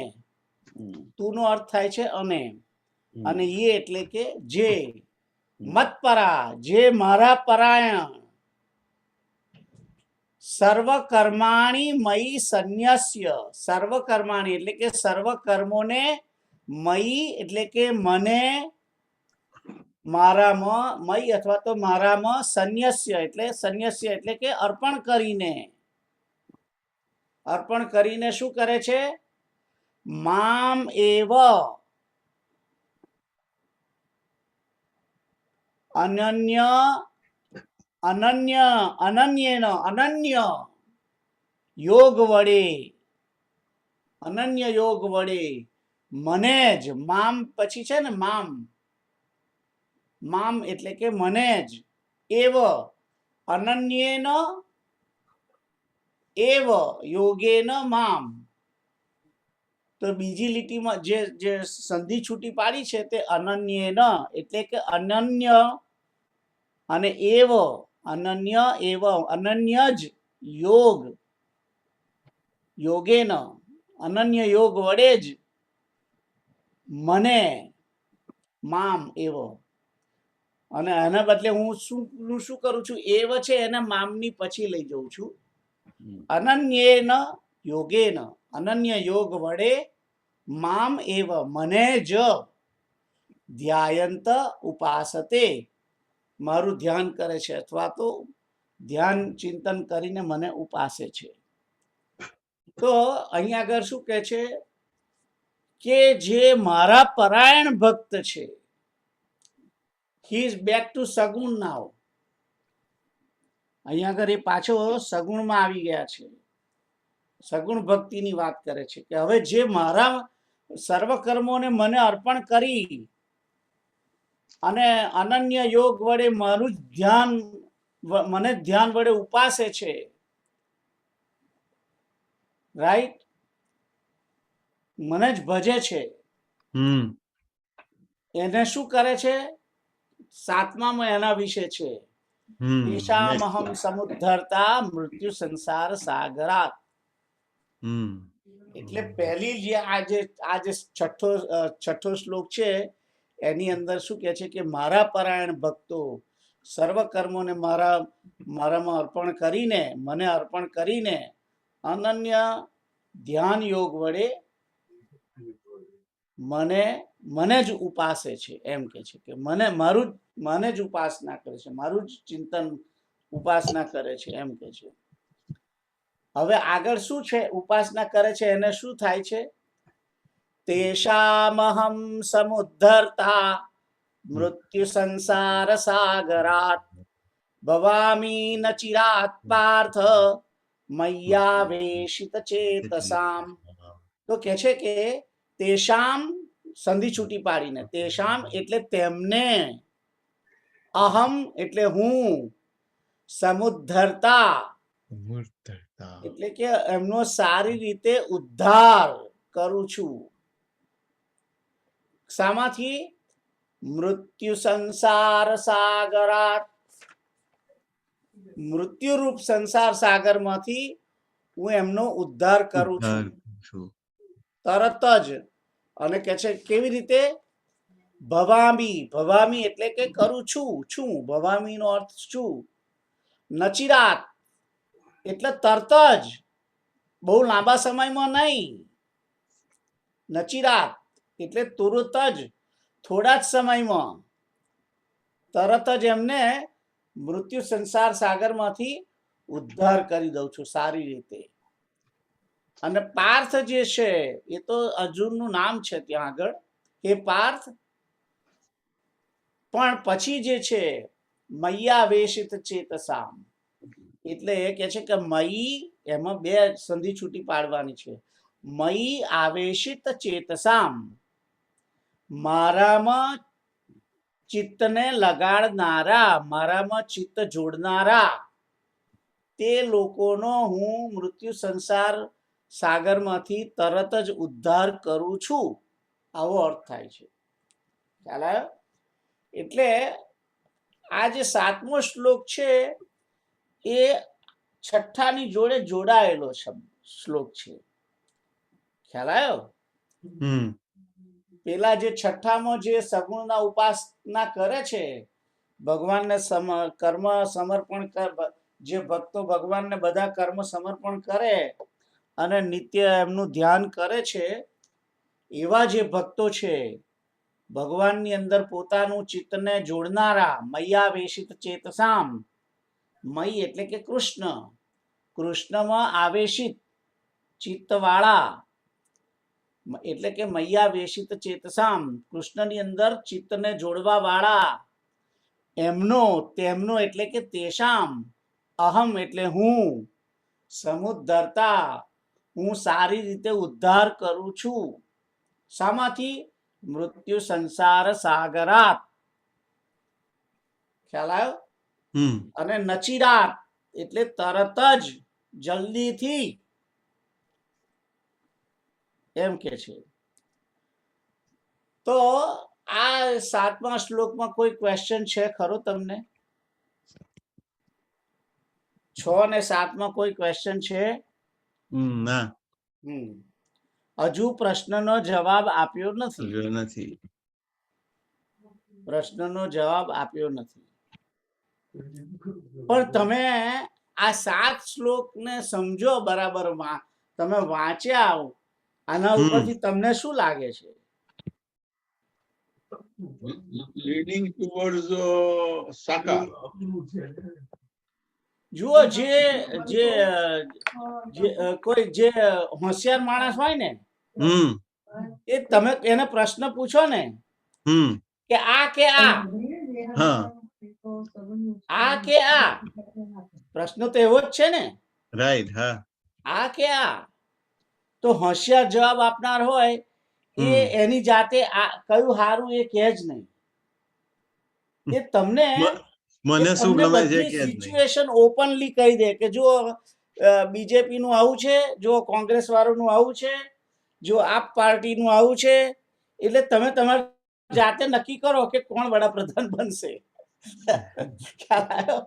તું નો અર્થ થાય છે અને યે એટલે કે જે, મતપરા જે મારા પરાયણ, સર્વ કર્માણી મયી સંન્યસ્ય, સર્વ કર્માણી એટલે કે સર્વ કર્મોને, મયી એટલે કે મને, મારામાં, મય અથવા તો મારામાં, સંન્યસ્ય એટલે કે અર્પણ કરીને શું કરે છે? મામ એવ અનન્ય યોગ વડે, અનન્ય યોગ વડે મને જ, મામ પછી છે ને મામ એટલે કે મને જ, એવ અનન્યેન એવ યોગેન મામ. તો બીજી લીટીમાં જે સંધિ છૂટી પાડી છે તે અનન્યેન એટલે કે અનન્ય, અને એવ અનન્ય એવ અનન્ય જ, યોગેન અનન્ય યોગ વડે જ, મને મામ એવ, અને આના બદલે હું શું કરું છું? એવ છે એને મામની પછી લઈ જઉં છું. અનન્યેન યોગેન અનન્ય યોગ વડે, મામ એવ મને જ, ધ્યાયંત ઉપાસતે મારું ધ્યાન કરે છે અથવા તો ધ્યાન ચિંતન કરીને મને ઉપાસે છે. તો અહીંયા આગળ શું કહે છે કે જે મારા પરાયણ ભક્ત છે, he is back to સગુણ now. અહીંયા આગળ એ પાછો સગુણમાં આવી ગયા છે, સગુણ ભક્તિની વાત કરે છે કે હવે જે મારા સર્વ કર્મોને મને અર્પણ કરી અને અનન્ય યોગ વડે મારું ધ્યાન, મને ધ્યાન વડે ઉપાસે છે, રાઈટ, મને જ ભજે છે, એને શું કરે છે? સાતમામાં એના વિશે છે, ઈશામહમ સમુદ્ધરતા મૃત્યુ સંસાર સાગરાત. એટલે પહેલી જે આજે છઠ્ઠો શ્લોક છે એની અંદર શું કહે છે કે મારા પરાયણ ભક્તો સર્વ કર્મોને મારામાં અર્પણ કરીને, મને અર્પણ કરીને અનન્ય ધ્યાન યોગ વડે મને જ ઉપાસે છે. એમ કે છે કે મને જ ઉપાસના કરે છે, મારું જ ચિંતન ઉપાસના કરે છે, એમ કે છે. હવે આગળ શું છે? ઉપાસના કરે છે એને શું થાય છે? તેષામહમ સમુદ્ધર્તા મૃત્યુ સંસાર સાગરાત ભવામી ન ચિરાત પાર્થ મય્યાવેશિત ચેતસામ. તો કે છે કે તેષામ સંધિ છૂટી પાડીને, તેષામ એટલે તેમને, અહમ એટલે હું, સમુદ્ધરતા એટલે કે એમનો સારી રીતે ઉદ્ધાર કરું છું. શામાંથી? મૃત્યુ સંસાર સાગરાત, મૃત્યુરૂપ સંસાર સાગરમાંથી હું એમનો ઉદ્ધાર કરું છું તરત જ. અને કે છે કેવી રીતે? ભવામી એટલે કે કરું છું, ભવામી નો અર્થ છું. નચિરાત એટલે તરત જ, બહુ લાંબા સમયમાં નહીં. નચિરાત એટલે તુરત જ, થોડા જ સમયમાં. તરત જ એમને મૃત્યુ સંસાર સાગરમાંથી ઉદ્ધાર કરી દઉં છું સારી રીતે. અને પાર્થ જે છે એ તો અર્જુનનું નામ છે ત્યાં આગળ, એ પાર્થ. પણ પછી જે છે મૈયા વેશિત ચેતસામ, એટલે એ કે છે કે મયી, એમાં બે સંધિ છૂટી પાડવાની છે. મયી આવેશિત ચેતસામ, મારામાં ચિત્તને લગાડનારા, મારામાં ચિત્ત જોડનારા તે લોકોનો હું મૃત્યુ સંસાર સાગરમાંથી તરત જ ઉદ્ધાર કરું છું, આવો અર્થ થાય છે. ખ્યાલ આવ્યો? એટલે આ જે 7મો શ્લોક છે એ 6ની જોડે જોડાયેલો શ્લોક છે. ખ્યાલ આવ્યો? પેલા જે 6માં જે સગુણના ઉપાસના કરે છે, ભગવાનને કર્મ સમર્પણ જે ભક્તો ભગવાનને બધા કર્મ સમર્પણ કરે અને નિત્ય એમનું ધ્યાન કરે છે, એવા જે ભક્તો છે, ભગવાનની અંદર પોતાનું ચિત્તને જોડનારા, મૈયા વેશિત ચેતસામ, મય એટલે કે કૃષ્ણ, કૃષ્ણમાં આવેશિત ચિત્તવાળા, એટલે કે મૈયા વેશિત ચેતસામ, કૃષ્ણની અંદર ચિત્તને જોડવા વાળા, તેમનો એટલે કે તેષામ, અહમ એટલે હું, સમુદ્ધરતા, હું સારી રીતે ઉદ્ધાર કરું છું. શામાંથી? મૃત્યુ સંસાર સાગરાત. ખ્યાલ આવ્યો? અને નચિરાત એટલે તરત જ, જલ્દીથી, એમ કે છે. તો આ 7મા શ્લોકમાં કોઈ ક્વેશ્ચન છે ખરો તમને? 6 અને 7માં કોઈ ક્વેશ્ચન છે? ના, હજુ પ્રશ્નનો જવાબ આપ્યો નથી. પ્રશ્નનો જવાબ આપ્યો નથી. પણ તમે આ 7 શ્લોકને સમજો બરાબરમાં, તમે વાંચ્યા, આના ઉપરથી તમને શું લાગે છે? લીડિંગ ટુવર્ડ્સ સાકાર. જુઓ, કોઈ જે હોશિયાર માણસ હોય ને, એ તમે એને પ્રશ્ન પૂછો ને કે આ કે આ, આ કે આ, પ્રશ્ન તો એવો જ છે ને, રાઈટ. હા, આ કે આ, તો હોશિયાર જવાબ આપનાર હોય એ એની જાતે કયું હારું એ કહે જ નહીં. એ તમને મને શું ગમે છે બધી કે જ નહીં. સિચ્યુએશન ઓપનલી કહી દે કે જો બીજેપી નું આવું છે, જો કોંગ્રેસ વાળાનું આવું છે, જો આપ પાર્ટીનું આવું છે, એટલે તમે તમારી જાતે નક્કી કરો કે કોણ વડાપ્રધાન બનશે. ખ્યાલ આવ્યો?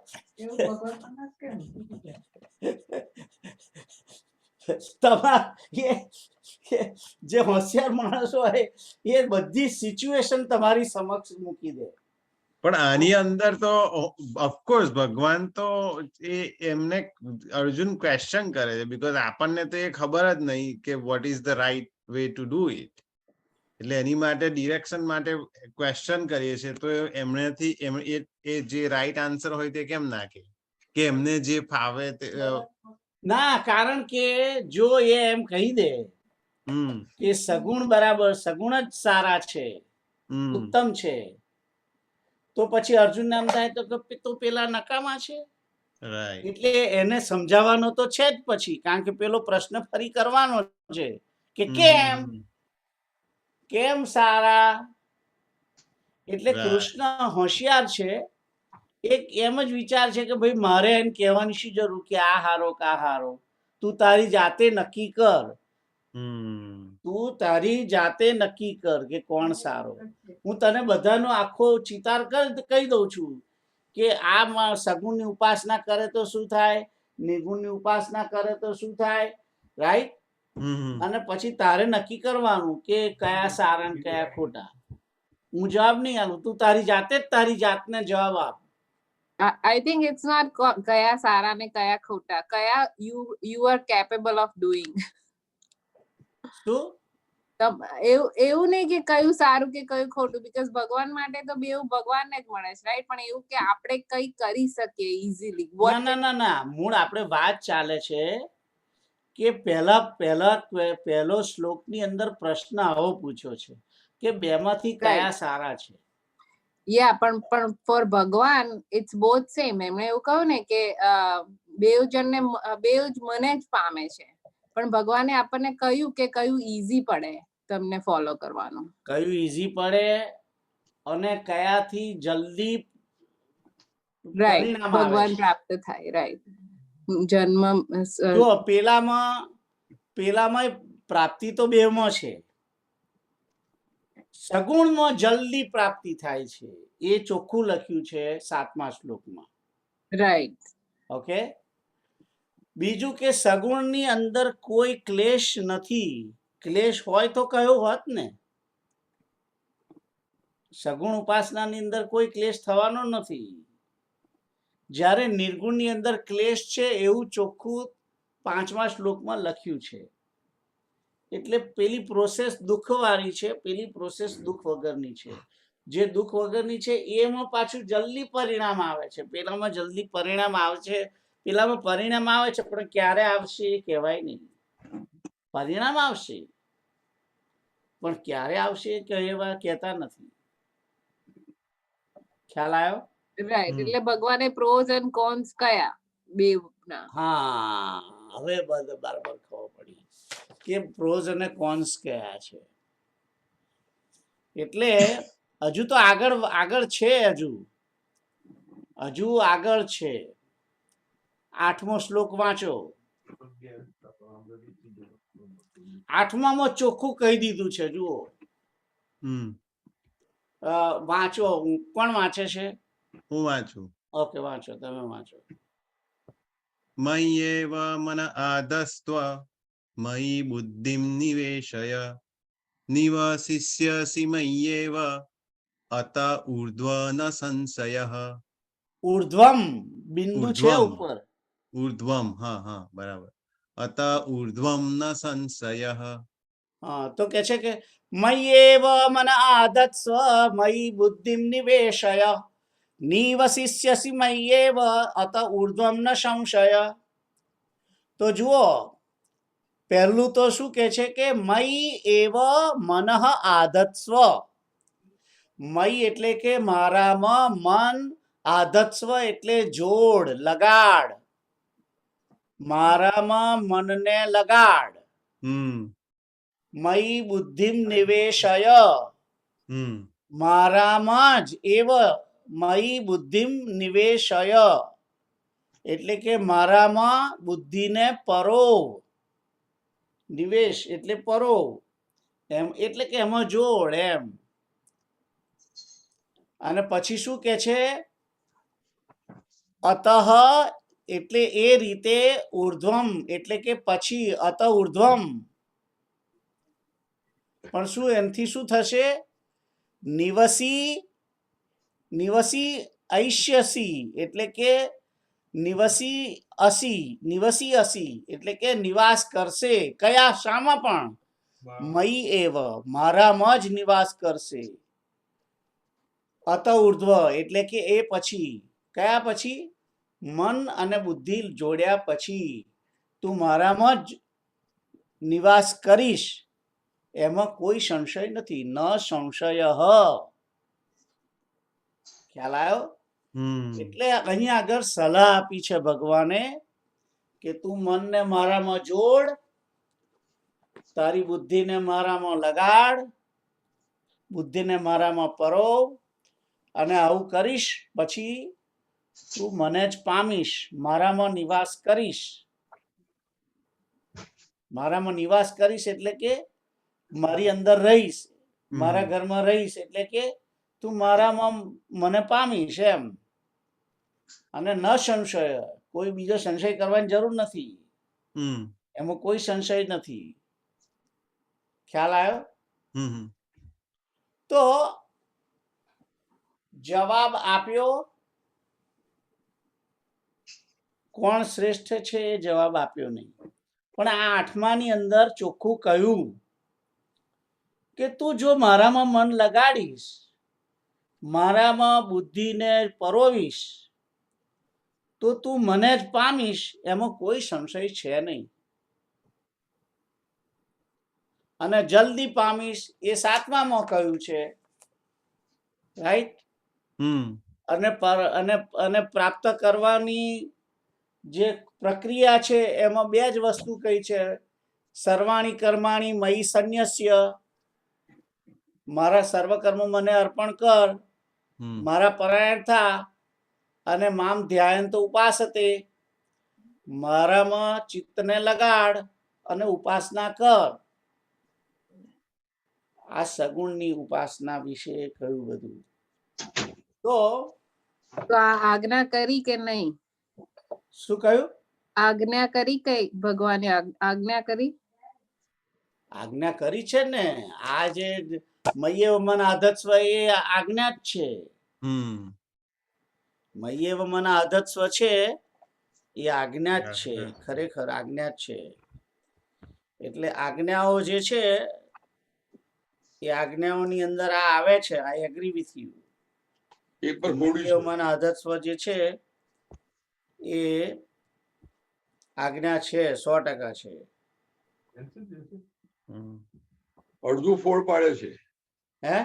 જે હોશિયાર માણસ હોય એ બધી સિચ્યુએશન તમારી સમક્ષ મૂકી દે. પણ આની અંદર તો ઓફકોર્સ ભગવાન તો એમને અર્જુન ક્વેશ્ચન કરે છે, બીકોઝ આપણને તો એ ખબર જ નહીં કે what is the right way to do it. એટલે એની માટે ડિરેક્શન માટે ક્વેશ્ચન કરીએ છીએ, તો એમનેથી એ જે રાઈટ આન્સર હોય તે કેમ નાખે કે એમને જે ફાવે તે? ના, કારણ કે જો એ એમ કહી દે કે સગુણ બરાબર, સગુણ જ સારા છે, ઉત્તમ છે, તો પછી અર્જુન નામ થાય તો પેલા નકામા છે. એટલે એને સમજાવવાનો તો છે જ પછી, કારણ કે પેલો પ્રશ્ન ફરી કરવાનો છે કે કેમ સારા. એટલે કૃષ્ણ હોશિયાર છે, એક એમ જ વિચાર છે કે ભાઈ મારે એમ કહેવાની શી જરૂર કે આ હારો કા હારો, તું તારી જાતે નક્કી કર, તું તારી જાતે નક્કી કર કે કોણ સારો. હું તને બધાનો આખો ચિતાર કહી દઉં છું કે આ સગુણની ઉપાસના કરે તો શું થાય, નિર્ગુણની ઉપાસના કરે તો શું થાય, રાઈટ? અને પછી તારે નક્કી કરવાનું કે કયા સારા ને કયા ખોટા. હું જવાબ નહીં આલું, તું તારી જાતે જ તારી જાતને જવાબ આપ. I think it's not kaya sara ne kaya khota, kaya you are capable of doing. શું? એવું નહીં કે કયું સારું કે કયું ખોટું, બીકોઝ ભગવાન માટે તો બેઉ ભગવાનને જ મળે છે, રાઈટ? પણ એવું કે આપણે કઈ કરી શકીએ ઇઝીલી, ના ના ના ના, મૂળ આપણે વાત ચાલે છે કે પહેલો શ્લોકની અંદર પ્રશ્ન આવો પૂછ્યો છે કે બેમાંથી કયા સારા છે. પણ ફોર ભગવાન ઇટ્સ બોથ સેમ. એમણે એવું કહ્યું ને કે બેઉ જણને બેઉ જ મને જ પામે છે, પણ ભગવાને આપણને કહ્યું કે કયું ઈઝી પડે તમને ફોલો કરવાનું. કયું ઈઝી પડે અને કયાથી જલ્દી રાઈટ, પરિણામ આવે ભગવાન છે. પ્રાપ્ત થાય, રાઈટ. જન્મ જો પેલામાં પ્રાપ્તિ તો બેમાં છે, સગુણમાં જલ્દી પ્રાપ્તિ થાય છે, એ ચોખ્ખું લખ્યું છે 7મા શ્લોકમાં. રાઈટ. ઓકે. બીજું કે સગુણની અંદર કોઈ ક્લેશ નથી. ક્લેશ હોય તો કયો હોત ને. સગુણ ઉપાસનાની અંદર કોઈ ક્લેશ થવાનો નથી. જ્યારે નિર્ગુણની અંદર ક્લેશ છે એવું ચોખ્ખું 5મા શ્લોકમાં લખ્યું છે. એટલે પેલી પ્રોસેસ દુઃખવાળી છે, પેલી પ્રોસેસ દુઃખ વગરની છે. જે દુઃખ વગરની છે એમાં પાછું જલ્દી પરિણામ આવે છે, પેલામાં જલ્દી પરિણામ આવે છે. પેલામાં પરિણામ આવે છે પણ ક્યારે આવશે એ કહેવાય નહીં. પરિણામ આવશે પણ ક્યારે આવશે એ કહેતા નથી. ખ્યાલ આવ્યો? રાઈટ. એટલે ભગવાને પ્રોઝ એન્ડ કોન્સ કયા બેઉના? હા, હવે બરાબર ખબર પડી કે પ્રોઝ અને કોન્સ કયા છે. એટલે હજુ તો આગળ છે, હજુ આગળ છે. 8મો શ્લોક વાંચો. 8મામાં ચોખ્ખું કહી દીધું છે, જુઓ. વાંચો. કોણ વાંચે છે? હું વાંચું. ઓકે, વાંચો, તમે વાંચો. મય્યેવ મન આધસ્ત્વ મયી બુદ્ધિમ નિવેશય નિવસિષ્યસિ મય્યેવ અત ઊર્ધ્વ ન સંશયઃ. ઉર્ધ્વમ બિંદુ છે ઉપર. ઊર્ધ્વમ, હા બરાબર. અત ઊર્ધ્વમ ન સંશયઃ. હા, તો કે છે કે મય્યેવ મન આધત્સ્વ મયી બુદ્ધિમ નિવેશય નિવસિષ્યસિ મય્યેવ અત ઊર્ધ્વમ ન સંશય. તો જુઓ, પહેલું તો શું કે છે કે મયી એવ મનઃ આધત્સ્વ. મય એટલે કે મારામાં, મન, આધત્સ્વ એટલે જોડ, લગાડ. મારામાં મનને લગાડ. મયી બુદ્ધિમ નિવેશય. મારામાં જ એવ મયી બુદ્ધિમ નિવેશય એટલે કે મારામાં બુદ્ધિને પરોવ. નિવેશ એટલે પરોવ, એમ એટલે કે એમાં જોડ એમ. અને પછી શું કે છે? અતઃ એટલે એ રીતે, ઊર્ધ્વમ એટલે કે પછી, અત ઊર્ધ્વમ. પણ શું એમથી શું થશે? નિવસી ઐષ્યસી એટલે કે નિવસી અસી એટલે કે નિવાસ કરશે. કયા? શામાં? પણ મયી એવ, મારામાં જ નિવાસ કરશે. અત ઊર્ધ્વ એટલે કે એ પછી. કયા પછી? મન અને બુદ્ધિ જોડ્યા પછી તું મારામાં જ નિવાસ કરીશ, એમાં કોઈ સંશય નથી. ન સંશય. ખ્યાલ આવ્યો? એટલે અહીંયા આગળ સલાહ આપી છે ભગવાને કે તું મનને મારામાં જોડ, તારી બુદ્ધિને મારામાં લગાડ, બુદ્ધિને મારામાં પરોવ, અને આવું કરીશ પછી તું મને જ પામીશ, મારામાં નિવાસ કરીશ. મારામાં નિવાસ કરીશ એટલે કે મારી અંદર રહીશ, મારા ઘરમાં રહીશ એટલે કે તું મારામાં મને પામીશ એમ. અને ન સંશય, કોઈ બીજો સંશય કરવાની જરૂર નથી, એમાં કોઈ સંશય નથી. ખ્યાલ આવ્યો? તો જવાબ આપ્યો. કોણ શ્રેષ્ઠ છે એ જવાબ આપ્યો નહીં, પણ આ 8માની અંદર ચોખ્ખું કહ્યું કે તું જો મારામાં મન લગાડીશ, મારામાં બુદ્ધિને પરોવીશ, તો તું મને જ પામીશ, એમાં કોઈ સંશય છે નહીં. અને જલ્દી પામીશ એ 7મામાં કહ્યું છે, રાઈટ. અને પ્રાપ્ત કરવાની જે પ્રક્રિયા છે એમાં બે જ વસ્તુ કઈ છે, સર્વાણી કર્માણી મયી સંન્યસ્ય, મારા સર્વ કર્મ મને અર્પણ કર, મારા પરાયણ થા, અને મામ ધ્યાન તો ઉપાસતે, મારામાં ચિત્તને લગાડ અને ઉપાસના કર. આ સગુણની ઉપાસના વિશે કહ્યું બધું. તો આ આજ્ઞા કરી કે નહીં? શું કહ્યું? આજ્ઞા કરી કઈ ભગવાને આજ્ઞા કરી? આજ્ઞા કરી છે ને. આ જે મય્યેવ મન આધત્સ્વ એ આજ્ઞા જ છે. મય્યેવ મન આધત્સ્વ છે એ આજ્ઞા જ છે, ખરેખર આજ્ઞા જ છે. એટલે આજ્ઞાઓ જે છે એ આજ્ઞાઓની અંદર આ આવે છે. I agree with you. મય્યેવ મન આધત્સ્વ જે છે એ આજ્ઞા છે, 100% છે. અડધું ફોડ પાડે છે, હે?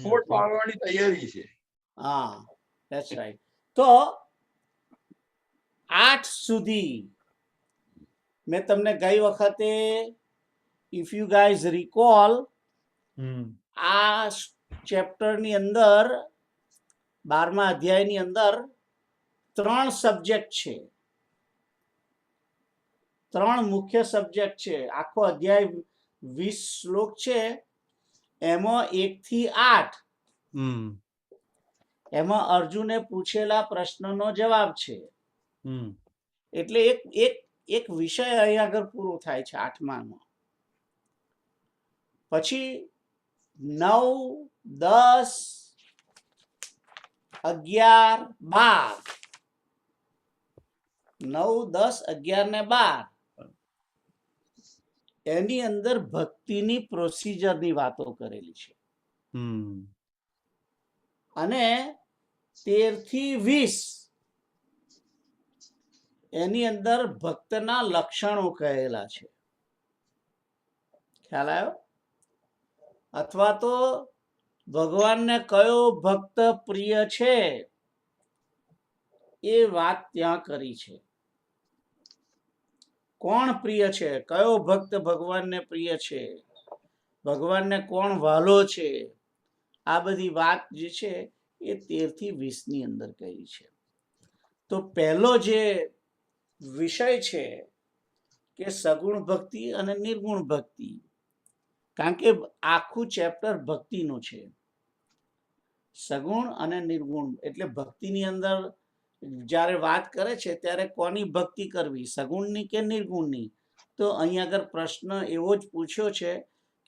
ફોડ પાડવાની તૈયારી છે. હા, ધેટ્સ રાઈટ. તો 8 સુધી મેં તમને ગઈ વખતે, ઇફ યુ ગાઈઝ રિકોલ, આ ચેપ્ટરની અંદર 12મા અધ્યાયની અંદર 3 સબ્જેક્ટ છે, 3 મુખ્ય સબ્જેક્ટ છે. આખો અધ્યાય 20 શ્લોક છે, એમાં 1 થી 8 એમાં અર્જુને પૂછેલા પ્રશ્નનો જવાબ છે. એટલે એક વિષય અહીંયા આગળ પૂરો થાય છે 8મામાં. પછી 9, 10, 11, 12, 9, 10, 11 ને 12 એની અંદર ભક્તિની પ્રોસિજરની વાતો કરેલી છે. અને 13 થી 20 એની અંદર ભક્તના લક્ષણો કહેલા છે. ખ્યાલ આવ્યો? અથવા તો ભગવાનને કયો ભક્ત પ્રિય છે એ વાત ત્યાં કરી છે. કોણ પ્રિય છે, કયો ભક્ત ભગવાનને પ્રિય છે, ભગવાનને કોણ વાલો છે, આ બધી વાત જે છે એ 13 થી 20 ની અંદર કહી છે. તો પહેલો જે વિષય છે કે સગુણ ભક્તિ અને નિર્ગુણ ભક્તિ, કારણ કે આખું ચેપ્ટર ભક્તિનું છે. સગુણ અને નિર્ગુણ એટલે ભક્તિની અંદર જ્યારે વાત કરે છે ત્યારે કોની ભક્તિ કરવી, સગુણની કે નિર્ગુણની? તો અહીં આગળ પ્રશ્ન એવો જ પૂછ્યો છે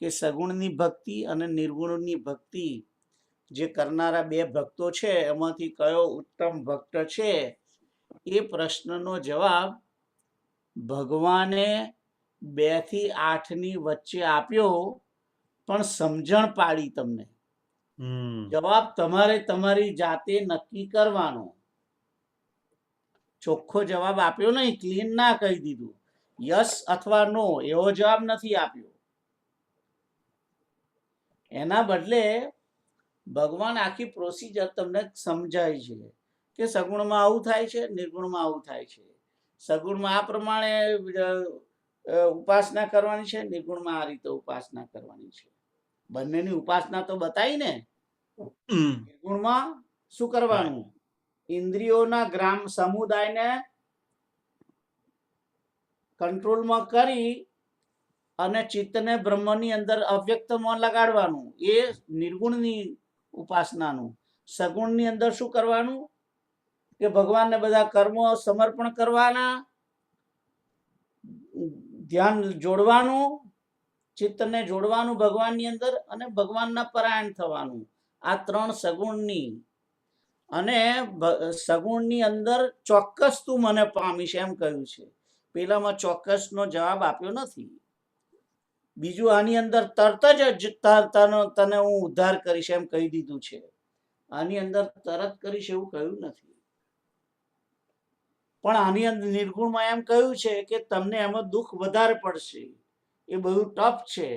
કે સગુણની ભક્તિ અને નિર્ગુણની ભક્તિ જે કરનારા 2 ભક્તો છે એમાંથી કયો ઉત્તમ ભક્ત છે? એ પ્રશ્નનો જવાબ ભગવાને 2 થી 8 ની વચ્ચે આપ્યો, પણ સમજણ પાડી તમને. જવાબ તમારે તમારી જાતે નક્કી કરવાનો. ચોખ્ખો જવાબ આપ્યો નહીં, ક્લીન ના કહી દીધું, યસ અથવા નો એવો જવાબ નથી આપ્યો. એના બદલે ભગવાન આખી પ્રોસિજર તમને સમજાય છે કે સગુણમાં આવું થાય છે, નિર્ગુણમાં આવું થાય છે. સગુણમાં આ પ્રમાણે ઉપાસના કરવાની છે, નિર્ગુણમાં આ રીતે ઉપાસના કરવાની છે. બંનેની ઉપાસના તો બતાવી ને. નિર્ગુણમાં શું કરવાનું? ઇન્દ્રિયોના ગ્રામ સમુદાયને કંટ્રોલમાં કરી અને ચિત્તને બ્રહ્મની અંદર અવ્યક્તમાં લગાડવાનું, એ નિર્ગુણની ઉપાસનાનું. સગુણની અંદર શું કરવાનું? કે ભગવાનને બધા કર્મો સમર્પણ કરવાના, ધ્યાન જોડવાનું, ચિત્તને જોડવાનું ભગવાનની અંદર, અને ભગવાનના પરાયણ થવાનું. આ 3 સગુણની. અને સગુણની અંદર ચોક્કસ તું મને પામીશ એમ કહ્યું છે. પેલામાં ચોક્કસનો જવાબ આપ્યો નથી. બીજું આની અંદર તરત જ તને હું ઉદ્ધાર કરીશ એમ કહી દીધું છે. આની અંદર તરત કરીશ એવું કહ્યું નથી, પણ આની અંદર નિર્ગુણમાં એમ કહ્યું છે કે તમને એમાં દુઃખ વધારે પડશે, એ બધું ટફ છે,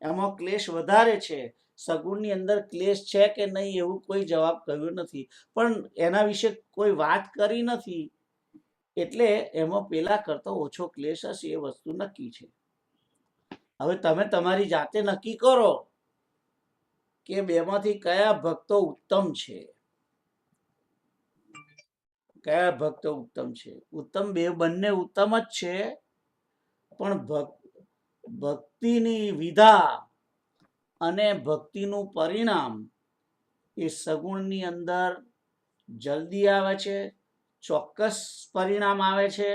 એમાં ક્લેશ વધારે છે. સગુણની અંદર ક્લેશ છે કે નહીં એવું કોઈ જવાબ કહ્યો નથી, પણ એના વિશે કોઈ વાત કરી નથી, એટલે એમાં પેલા કરતા ઓછો ક્લેશ હશે એ વસ્તુ નક્કી છે. હવે તમે તમારી જાતે નક્કી કરો કે બેમાંથી કયા ભક્તો ઉત્તમ છે, કયા ભક્તો ઉત્તમ છે. ઉત્તમ બંને ઉત્તમ જ છે, પણ ભક્તિની વિધા અને ભક્તિનું પરિણામ એ સગુણની અંદર જલ્દી આવે છે, ચોક્કસ પરિણામ આવે છે.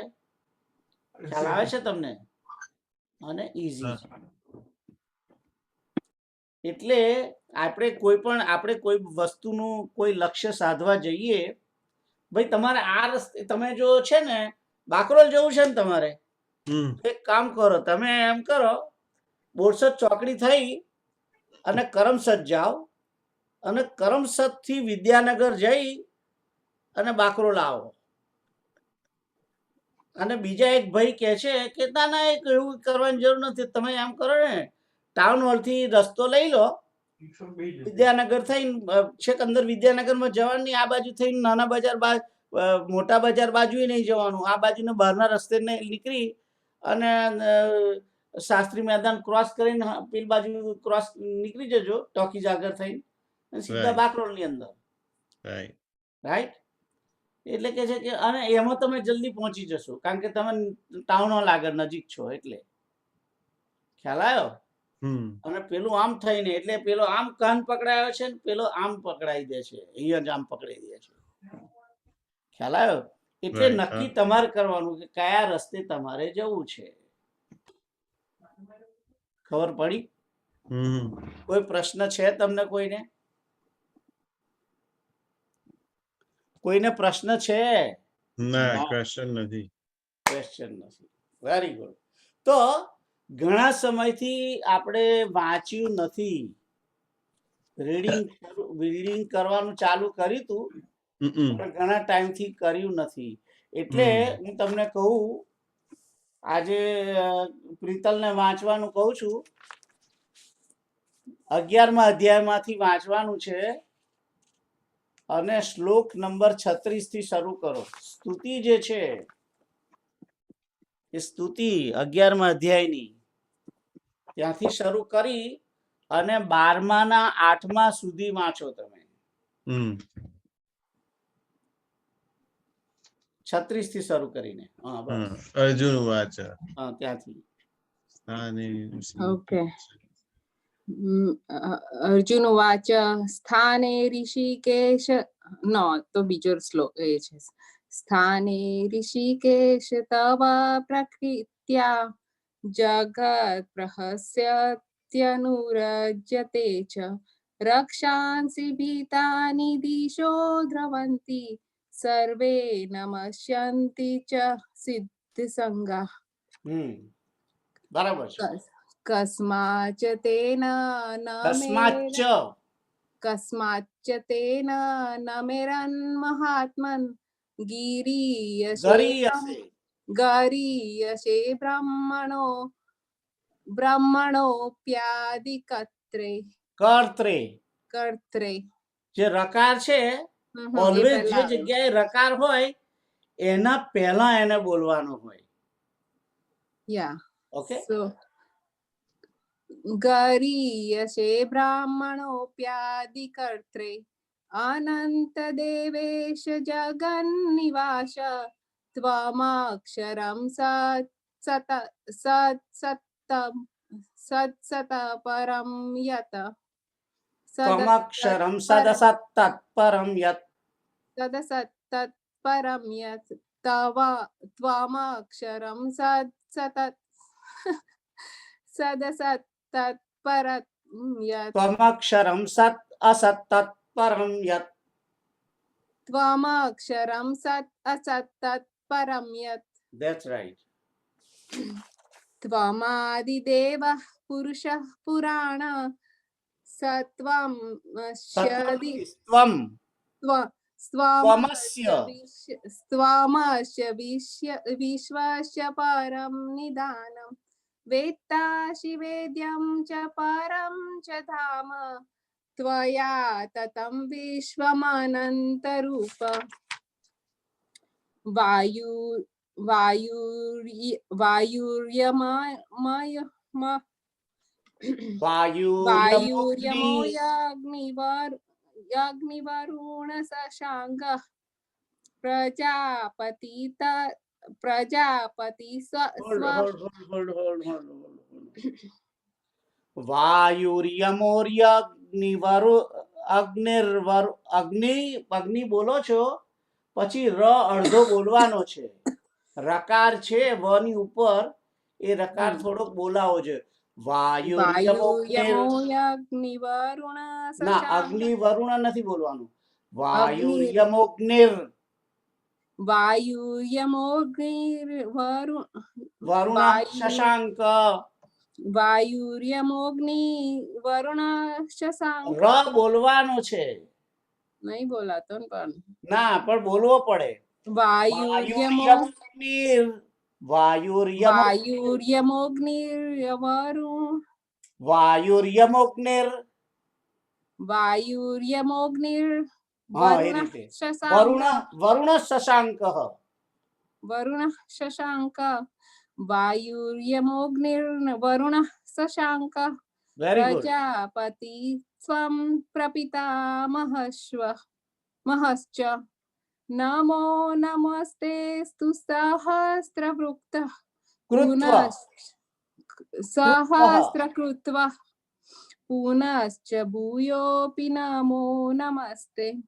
ખ્યાલ આવે છે તમને? અને ઈઝી છે. એટલે આપણે કોઈ વસ્તુનું કોઈ લક્ષ્ય સાધવા જઈએ, ભાઈ તમારે આ રસ્તે તમે જો છે ને બાકરોલ જવું છે ને તમારે, એક કામ કરો, તમે એમ કરો બોરસદ ચોકડી થઈ અને કરમસદ જાઓ, અને કરમસદ થી વિદ્યાનગર જઈ અને બાકરોલ આવો. અને બીજા એક ભાઈ કહે છે કે ના ના એવું કરવાની જરૂર નથી, તમે એમ કરો ને ટાઉન હોલ થી રસ્તો લઈ લો, વિદ્યાનગર થઈને છેક અંદર વિદ્યાનગરમાં જવાનું નહીં, આ બાજુ થઈને નાના બજાર મોટા બજાર બાજુ નહીં જવાનું, આ બાજુના બહારના રસ્તે નીકળી અને શાસ્ત્રી મેદાન ક્રોસ કરીને પેલી બાજુ ક્રોસ નીકળી જજો ટોકીજ આગળ થઈને સીધા બાકરોલ ની અંદર. રાઈટ? એટલે કે છે કે અને એમાં તમે જલ્દી પહોંચી જશો, કારણ કે તમે ટાઉન હોલ આગળ નજીક છો. એટલે ખ્યાલ આવ્યો? અને પેલું આમ થઈને એટલે પેલો આમ કાન પકડાયો છે ને પેલો આમ પકડાઈ દે છે, અહીંયા જ આમ પકડાઈ દે છે. ખ્યાલ આવ્યો? એટલે નક્કી તમારે કરવાનું કે કયા રસ્તે તમારે જવું છે. ખબર પડી? કોઈ પ્રશ્ન છે તમને? કોઈને પ્રશ્ન છે? ના, ક્વેશ્ચન નથી. ક્વેશ્ચન નથી. Very good. તો ઘણા સમયથી આપણે વાંચ્યું નથી, રીડિંગ કરવાનું ચાલુ કર્યું હતું, પણ ઘણા ટાઈમથી કર્યું નથી. એટલે હું તમને કહું, આજે પ્રીતલને વાંચવાનું કહું છું. 11મા અધ્યાયમાંથી વાંચવાનું છે અને શ્લોક નંબર 36 થી શરૂ કરો. સ્તુતિ જે છે એ સ્તુતિ 11મા અધ્યાયની ત્યાંથી શરૂ કરી અને 12મા ના 8મા સુધી વાંચો તમે. 36 થી શરૂ કરીને. અર્જુન વાચ. ત્યાંથી. ઓકે. અર્જુન વાચ સ્થાને ઋષિકેશ, નો તો બીજો શ્લોક એ છે. સ્થાને ઋષિકેશ તવ પ્રકૃત્યા જગત પ્રહસ્યત્યનુરજ્યતે ચ રક્ષાંસી ભીતાનિ દિશો દ્રવંતિ સર્વે નમસ્યન્તિ ચ સિદ્ધ સંગા. બરાબર છે. કસ્માચ તેન નમેરન મહાત્મન ગરીયસે બ્રહ્મણોપ્યાદિકર્ત્રે. જે રકાર છે, ઓલવેઝ જે જગ્યાએ રકાર હોય એના પહેલા એને બોલવાનું હોય. ઓકે. ગરીયસે બ્રાહ્મણોપ્યાદિકર્ત્રે અનંત દેવેશ જગન્નિવાસ ત્વમક્ષરમ સત્સત પરમ યત. ત્વમક્ષરમ સદસત્તત પરમ યત. ત્વમક્ષરમ સદસત પરમ યત. ત્વમક્ષરમ સત અસત્તત પરમ યત. ત્વમક્ષરમ સત અસત્તત પરમ યત. That's right. ત્વમાદિદેવઃ પુરુષઃ પુરાણ સત્વમ સ્ત્વમ સ્વમસ્ય ત્વમસ્ય વિશ્વસ્ય પરમ નિદાનમ વેત્તાસि વેદ્યં ચ પરમ ચ ધામ ત્વયા તતં વિશ્વમનંતરૂપ વાયુર્યમોયગ્નિવરુણ શશાંક પ્રજાપતિ અગ્નિ બોલો છો પછી ર અડધો બોલવાનો છે. રકાર છે વ ની ઉપર, એ રકાર થોડોક બોલાવો છે. વાયુર્યમોયગ્નિવરુણ ના, અગ્નિ વરુણ નથી બોલવાનું. વાયુર્યમોગ્નિર વરુણ શશાંક. વાયુર્યમોગ્નિવરુણ શશાંક ર બોલવાનો છે. નહીં બોલાતો ને પણ ના, પણ બોલવો પડે. વાયુર્યમોગ્નિર વાયુર્યમોગ્નિર હા, એ રીતે. વરુણ શશાંક વરુણ શશાંક વાયુર્યમોગ્નિર્વરુણ શશાંક વેરી ગુડ. પ્રજાપતિ સ્વં પ્રપિતામહશ્ચ નમો નમસ્તે સ્તુ સહસ્રવૃક્ત સહસ્રકૃત્વ પુનશ્ચ ભૂયોપી નમો નમસ્તે.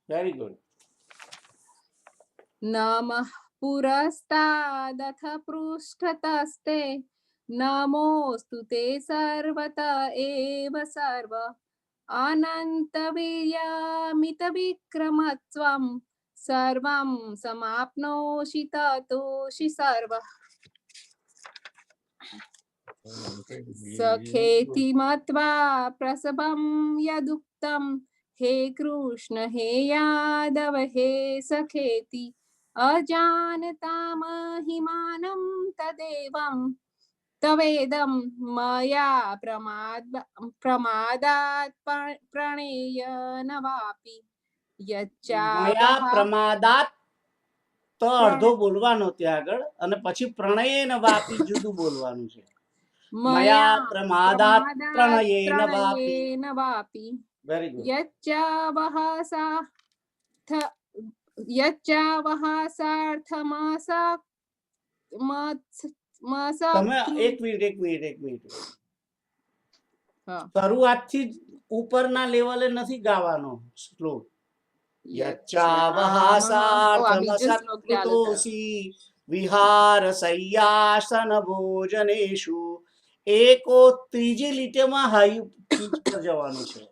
Very good. નમઃ પુરસ્તાદથ પૃષ્ઠતસ્તે નમોસ્તુ તે સર્વત એવ સર્વ અનંત વીર્યમિત વિક્રમત્વં સર્વં સમાપ્નોષિ તતોષિ સર્વ. સખેતિ મત્વા પ્રસભં યદુક્તં હે કૃષ્ણ હે યાદવ હે સખેતિ અજાનતા મહિમાनं તદેવં તવેદં મયા પ્રમાદાત પ્રણેય નવાપી મયા પ્રમાદાત તો અડધો બોલવાનો ત્યાં આગળ, અને પછી પ્રણયેન વાપી જુદું બોલવાનું છે. મયા પ્રમાદાત પ્રણયેન વાપી. Very good. તમે એક મિનિટ હા. શરૂઆતથી જ ઉપરના લેવલે નથી ગાવાનો શ્લોક. યચ્ચાવહાસાર્થમસત્કૃતોષી વિહાર શય્યાસન ભોજનેષુ. એકો ત્રીજી લીટીમાં હાઈ પીચ પર જવાનું છે.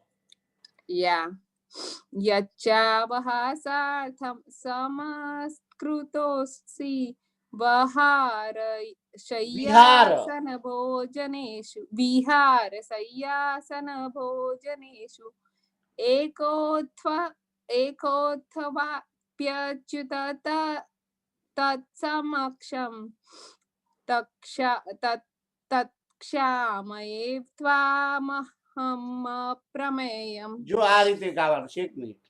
યચ્ચાવહાસાર્થમ સમસ્કૃતોષી વિહાર શય્યાસન ભોજનેષુ એકોત્થવાપ્યચ્યુત તત્સમક્ષમ તત્ક્ષામયે ત્વામહમ પ્રમેયમ. જો આ રીતે ગાવાનું છે. એક મિનિટ.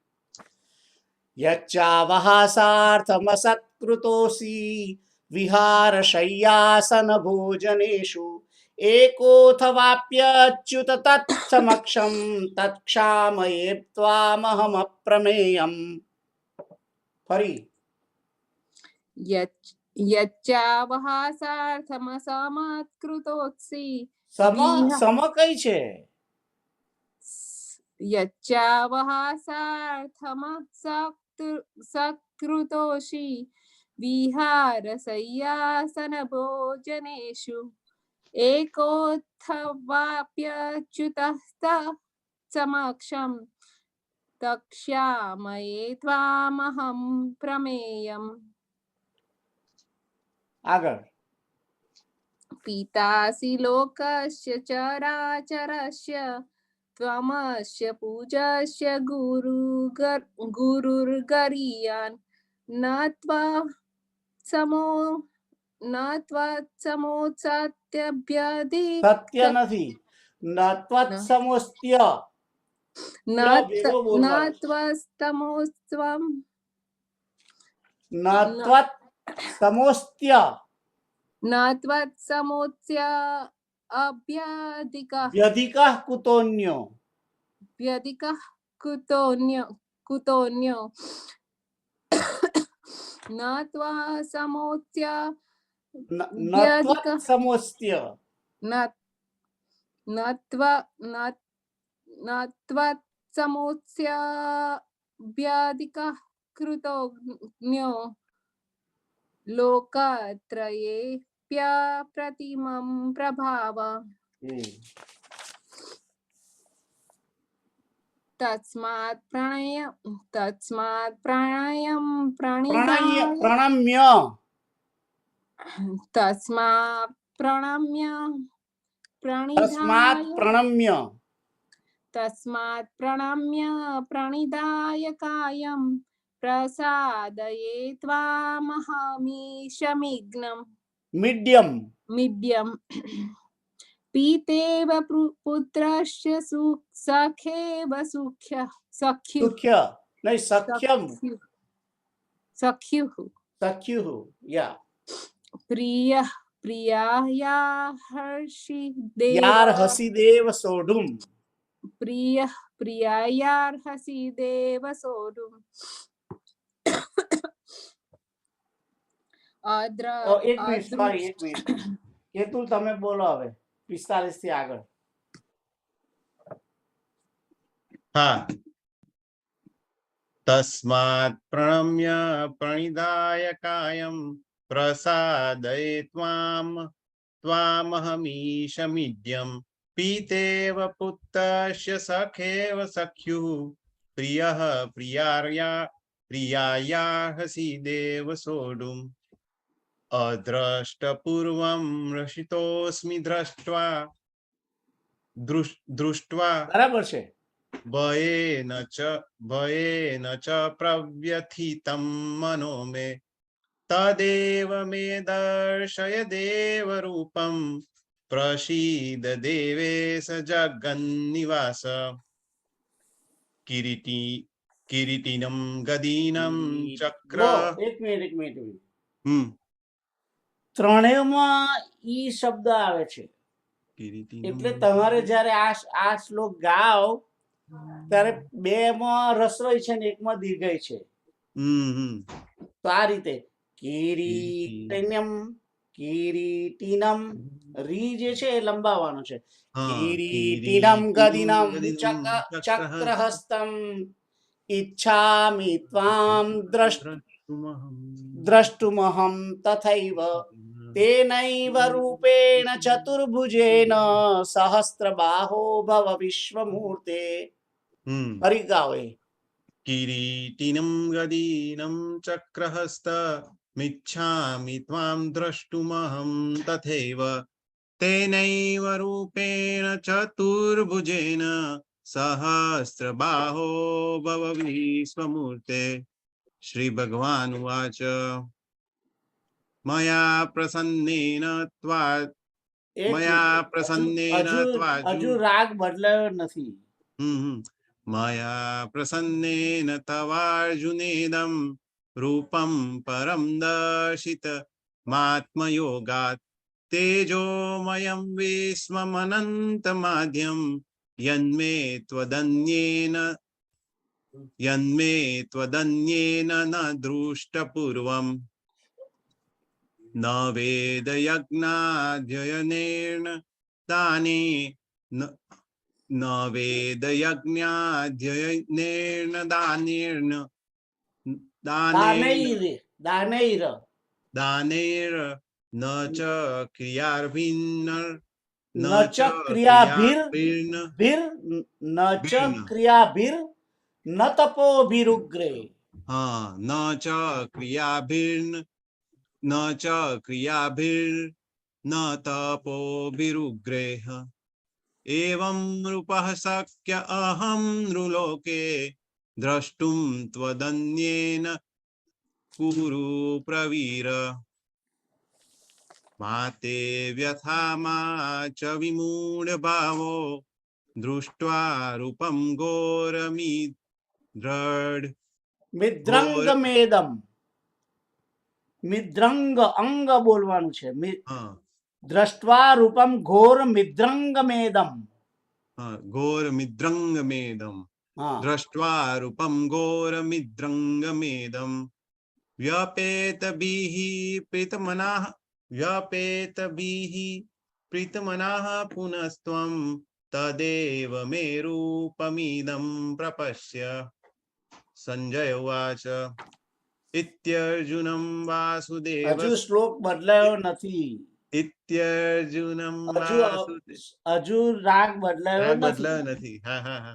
યચ્ચાવહાસાર્થમસત્કૃતોષી વિહાર શય્યાસન ભોજનેષુ એકોથવાપ્યચ્યુત તત્સમક્ષમ તત્ક્ષામયે ત્વામહમ પ્રમેયમ. ફરી. યચ્ચાવહાસાર્થમ સમત્કૃતોષી સમ કઈ છે? યચ્ચાવહાસાર્થમ સકૃતોષી વિહાર શય્યાસન ભોજનેષુ એકોત્થવાપ્યચ્યુત સમક્ષમ તક્ષ્યામયે ત્વામહમ પ્રમેયમ. આગળ. पितासि लोकस्य चराचरस्य त्वमस्य पूजस्य गुरुर्गरीयान् न त्वा समो न त्वत्समोत्सत्यभ्यधि સત્ય નથી ન ત્વત્સમોસ્ત્ય न ભેગો બોલવાનો છે. त्वस्तमोस्त्वं ન ત્વત્સમોસ્ત્ય न त्वत्समोत्स्य अभ्यधिकः વ્યધિકઃ કુતોન્યો व्यधिकः कुतोऽन्यो न त्वा समोत्स्य ન વ્યધિકઃ ત્વત્સમોસ્ત્ય न न त्वत्समोत्स्य व्यधिकः कृतोऽन्यो लोकत्रयेऽप्यप्रतिमं प्रभाव तस्मात् प्रणयं પ્રણમ્ય प्रणिधाय तस्मात् प्रणम्य તસ્માत् प्रणिधाय પ્રણમ્ય तस्मात् प्रणम्य प्रणिधाय कायं प्रसादये त्वामहमीशमिघ्नम् મીડિયમ मिड्यं पीतेव पुत्रस्य सखेव सख्युः સુખ્ય નહીં સખ્યમ सख्युः સખ્યુઃ યા प्रियः प्रियाया हर्षि देव યાર હસી દેવ સોઢુમ प्रियः प्रियायार्हसि देव सोढुम् એક મિનિટ સોરી એક મિનિટ કેતુલ તમે બોલો હવે 45 થી આગળ હા તસ્માत् પ્રણમ્ય પ્રણિધાય કાયં પ્રસાદયે ત્વામહમીશમિડ્યં પીતેવ પુત્રસ્ય સખેવ સખ્યુઃ પ્રિયઃ પ્રિયાયાર્હસि દેવ સોઢુम् અદ્રષ્ટપૂર્વં રસિતોऽસ્મि દૃष्ट्वा બરાબર છે ભયેન ચ પ્રવ્યથિतं મનો મે તદેવ મે દર્શય દેવરૂપં પ્રસીદ દેવેશ જગન્નિવાસ કિરીટિनं ગદીनं ચક્ર એક મિનિટ હમ ત્રણેયમાં ઈ શબ્દ આવે છે કિરીટિनं એટલે તમારે જ્યારે આ શ્લોક ગાઓ ત્યારે બે માં રસોઈ છે ને એકમાં દીર્ઘઈ છે હમ તો આ રીતે કિરીટિનમ કિરીટિનમ રી જે છે એ લંબાવવાનું છે કિરીટિનમ ગદિનમ ચક્રહસ્તમ ઈચ્છામિ ત્વામ દ્રષ્ટુમહં તથૈવ તેનૈવ રૂપેણ ચતુર્ભુજેન સહસ્રબાહો ભવ વિશ્વમૂર્તે ફરી ગાઓ એ કિરીટિनं ગદીनं ચક્રહસ્તમિચ્છામિ ત્વાં દ્રષ્ટુમહં તથૈવ તેનૈવ રૂપેણ ચતુર્ભુજેન સહસ્રબાહો ભવ વિશ્વમૂર્તે શ્રી ભગવાન ઉવાચ મયા પ્રસન્નેન હજુ રાગ બદલાયો નથી મયા પ્રસન્નેન તવાર્જુનેદં રૂપં પરમ દર્શિત માત્મયોગાત તેજોમયં વિશ્વમનંતમાદ્યં યન્મે ત્વદન્યેન ન દૃષ્ટપૂર્વં ન વેદયજ્ઞાધ્યયનેન દાને ન વેદયજ્ઞાધ્યયનેન દાનૈર ન ચ ક્રિયાભિર ન તપોભિરુગ્રે ન ચ ક્રિયાભિર न तपोभिरुग्रेह एवं रूपः शक्य अहं नृलोके द्रष्टुं त्वदन्येन कुरु प्रवीर माते व्यथा मा च विमूढभावो दृष्ट्वा रूपं घोरमिद्रड् મિદ્રંગમેદમ, મિદ્રંગ અંગ બોલવાનું છે. हाँ દ્રષ્ટવા રૂપમ ઘોર મિદ્રંગમેદમ. घोरमिद्रङ्गमेदम् હા, दृष्ट्वा रूपं घोरमिद्रङ्गमेदम् व्यपेतभिः प्रीतमनाः व्यपेतभिः प्रीतमनाः पुनस्त्वं तदेव मे रूपमिदं प्रपश्य संजय उवाच इत्यर्जुनं वासुदेव હજુ શ્લોક બદલાયો નથી. इत्यर्जुनं હજુ वासुदेव હજુ રાગ બદલાયો રાગ નથી. બદલાયો નથી. હા હા હા.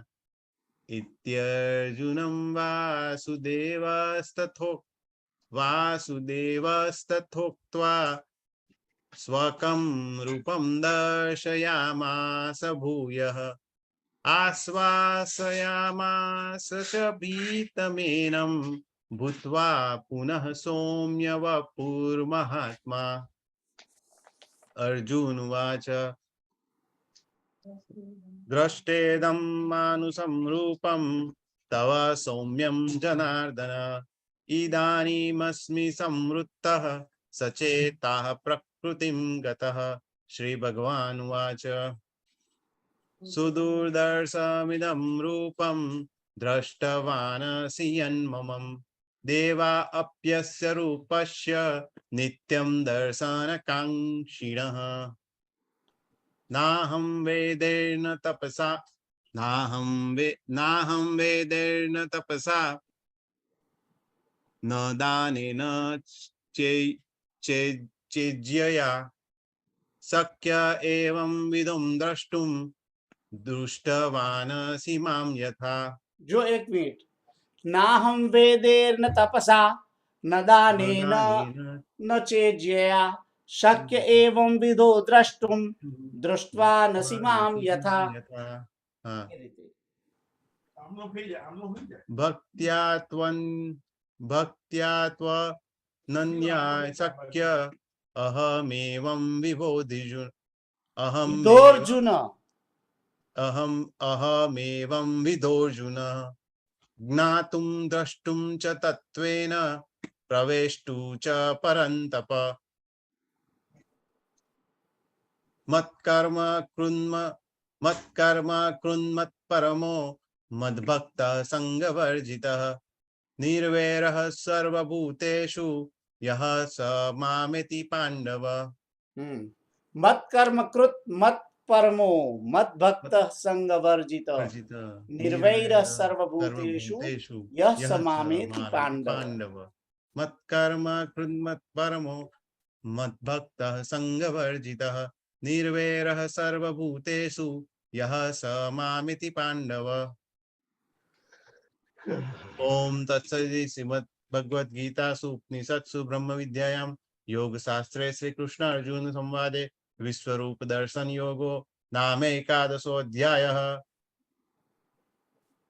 इत्यर्जुनं वासुदेवस्तथोक्त्वा स्वकं रूपं दर्शयामास भूयः आश्वासयामास च भीतमेनं भूत्वा पुनः सौम्य वपुर्महात्मा. अर्जुन उवाच दृष्टेदं मानुषं रूपं तव सौम्यं जनार्दन इदानीमस्मि संवृत्तः सचेताः प्रकृतिं गतः. श्रीभगवान् उवाच सुदुर्दर्शमिदं रूपं दृष्टवानसि यन्ममं देवा अप्यस्य रूपस्य नित्यं दर्शनकाङ्क्षिणः नाहं वेदैर्न तपसा नाहं वेदैर्न तपसा न दानेन चेज्यया शक्य एवं विदुं द्रष्टुं दृष्टवानसि मां यथा. જો એક મિનિટ. નાહમ વેદેર્ન તપસા ન દાનેન ન ચેજ્યયા શક્ય એવં વિધો દ્રષ્ટુમ દૃષ્ટ્વા નસી મામ યથા. હા. એ રીતે. આમનો થઈ જાય, આમનો થઈ જાય. ભક્ત્યાત્વનન્યા શક્ય અહમેવં વિબોધિજુન વિધોર્જુન. અહમેવં વિધોર્જુન જ્ઞાતું દ્રષ્ટું ચ તત્વેન પ્રવેષ્ટુ ચ પરંતપ મત્કર્મ કૃન્મત્પરમો મદ્ભક્ત સંગવર્જિતઃ નિર્વૈરઃ સર્વભૂતેષુ યઃ સ મામેતિ પાંડવ. મત કર્મ કૃત મત પરમો મત ભક્ત સંગ વર્જિત નિર્વૈર સર્વભૂતેષુ યઃ સ મામેતિ પાંડવ. મત્કર્મ કૃન્મત્પરમો મદ્ભક્ત સંગવર્જિતઃ નિર્વૈરઃ સર્વભૂતેષુ યઃ સ મામેતિ પાંડવ. ઓમ તત્સદિતિ શ્રીમદ્ ભગવદ ગીતાસુ ઉપનિષત્સુ બ્રહ્મ વિદ્યાયામ યોગ શાસ્ત્રે શ્રી કૃષ્ણ અર્જુન સંવાદે વિશ્વરૂપ દર્શન યોગો નામે એકાદશોऽધ્યાયઃ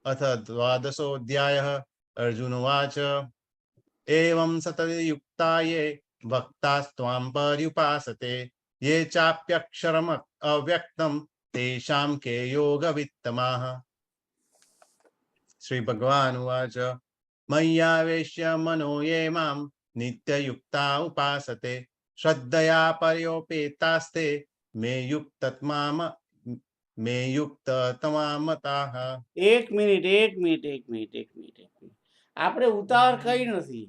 અથ દ્વાદશોऽધ્યાયઃ. અર્જુન ઉવાચ એવં સતતયુક્તા યે ભક્તાસ્ત્વાં પર્યુપાસતે યે ચાપ્યક્ષરમ અવ્યક્તમ તેષાં કે યોગવિત્તમાઃ. શ્રી ભગવાન ઉવાચ મય્યાવેશ્ય મનો યે માં નિત્યયુક્તા ઉપાસતે શ્રદ્ધયા પર્યોપેતાસ્તે મે યુક્તતમા મતાઃ. એક મિનિટ. આપણે ઉતાવળ કઈ નથી.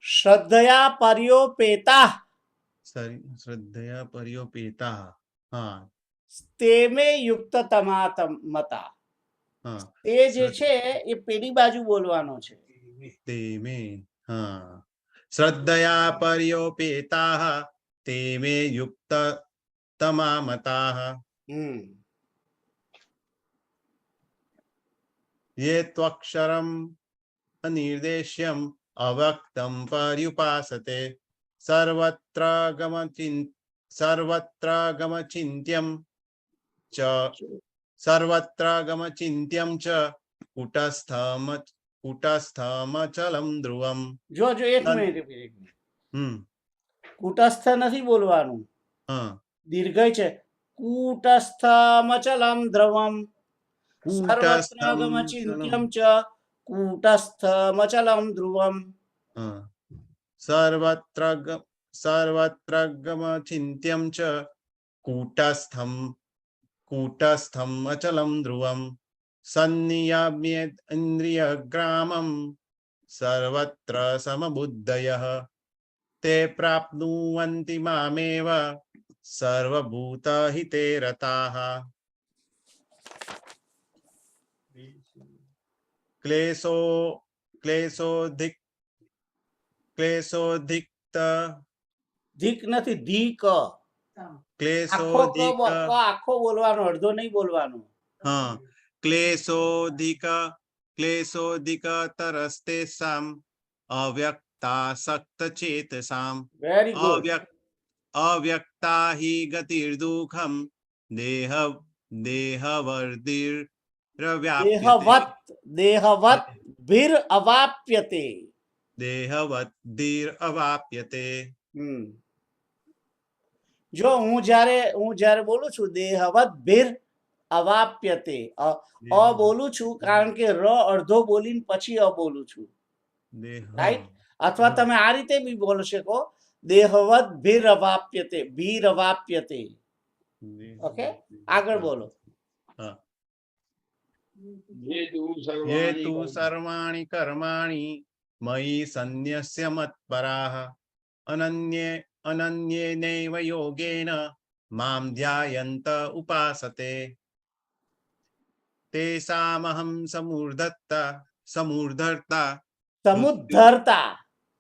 શ્રદ્ધયા પર્યોપેતા શ્રદ્ધયા પર્યોપેતા. હા તેમે યુક્તતમા મતા. હા તે જે છે એ પેલી બાજુ બોલવાનો છે. તેમે. હા શ્રદ્ધયા પર્યોપેતાઃ તેમે યુક્તતમા મતાઃ. યે ત્વક્ષરમ અનિર્દેશ્યમ અવ્યક્તમ પર્યુપાસતે सर्वत्र गमचिन्त्यं च सर्वत्र गमचिन्त्यं च कूटस्थमचलं ध्रुवम्. જો જો એક સન- મિનિટ એક મિનિટ. હમ કુટસ્થ નથી બોલવાનું, હા દીર્ઘય છે. કૂટસ્થમચલમ ધ્રુવમ સર્વત્ર ગમચિંત્યમ ચ કૂટસ્થમચલમ ધ્રુવમ. હા सर्वत्र गमचिन्त्यं च कूटस्थम् अचलं ध्रुवम्. सन्नियम्येन्द्रियग्रामं सर्वत्र समबुद्धयः ते प्राप्नुवन्ति मामेव सर्वभूतहिते रताः. क्लेशोधिक्त ધીક નથી, ધીક. આખો ક क्लेशोधिक આખો બોલવાનો, અડધો નહીં બોલવાનો. हाँ क्लेशोधिकतरस्तेषाम् अव्यक्तासक्तचेतसाम् વેરી ગુડ. अव्यक्ता हि गतिर्दुःखं देहवर्धिरव्याप्यते દેહવત ભીર અવાપ્યતે. देहवद्धिरवाप्यते. જો હું જ્યારે બોલું છું દેહવત ભીર અવાપ્યતે, અ બોલું છું કારણ કે ર અડધો બોલીને પછી અ બોલું છું, રાઈટ? અથવા તમે આ રીતે બી બોલી શકો, દેહવત ભીર અવાપ્યતે, ભીર અવાપ્યતે. ઓકે, આગળ બોલો. ये तु ये सर्वाणि तु कर्म- सर्वाणि कर्माणि मयि सन्न्यस्य मत्पराः अनन्येनैव योगेन मां ध्यायन्त उपासते तेषामहं समुद्धर्ता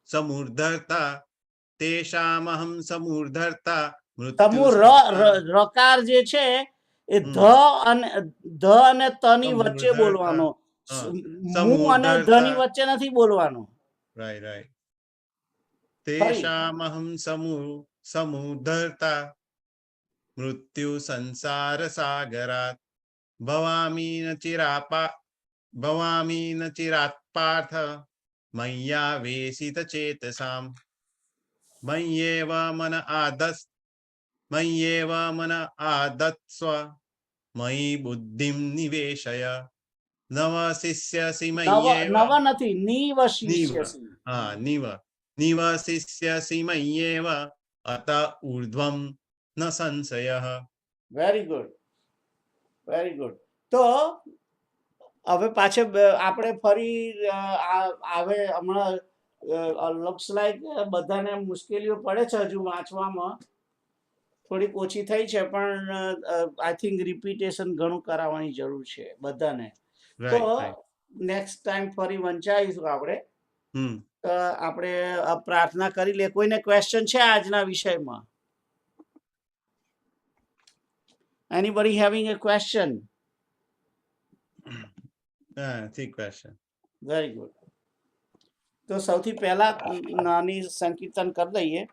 સમુદ્ધરતા. तेषामहं समुद्धर्ता તમુ રકાર જે છે એ ધ અને ત ની વચ્ચે બોલવાનો, મુ અને ધ ની વચ્ચે નથી બોલવાનો. right तेषामहं समुद्धर्ता मृत्यु संसार सागरात् भवामि न चिरात् पार्थ मय्यावेशित चेतसाम् मय्येव मन आदत्स्व मयि बुद्धिं निवेशय नवशिष्यसि मय्येव નવ નથી, નિવશિષ્યસि. निवशिष्यसि मय्येव अत ऊर्ध्वं न संशयः. Very good, very good. તો હવે પાછે આપણે ફરી હવે હમણાં લક્સ લાઈક બધાને મુશ્કેલીઓ પડે છે હજુ વાંચવામાં, થોડીક ઓછી થઈ છે, પણ આઈ થિંક રિપીટેશન ઘણું કરાવવાની જરૂર છે બધાને. તો નેક્સ્ટ ટાઈમ ફરી વંચાઈશું આપણે. આપણે પ્રાર્થના કરી લે. કોઈને ક્વેશ્ચન છે આજના વિષયમાં? એનીબડી હેવિંગ એ ક્વેશ્ચન? question. Very good. તો સૌથી પહેલા નાની સંકીર્તન કરી દઈએ.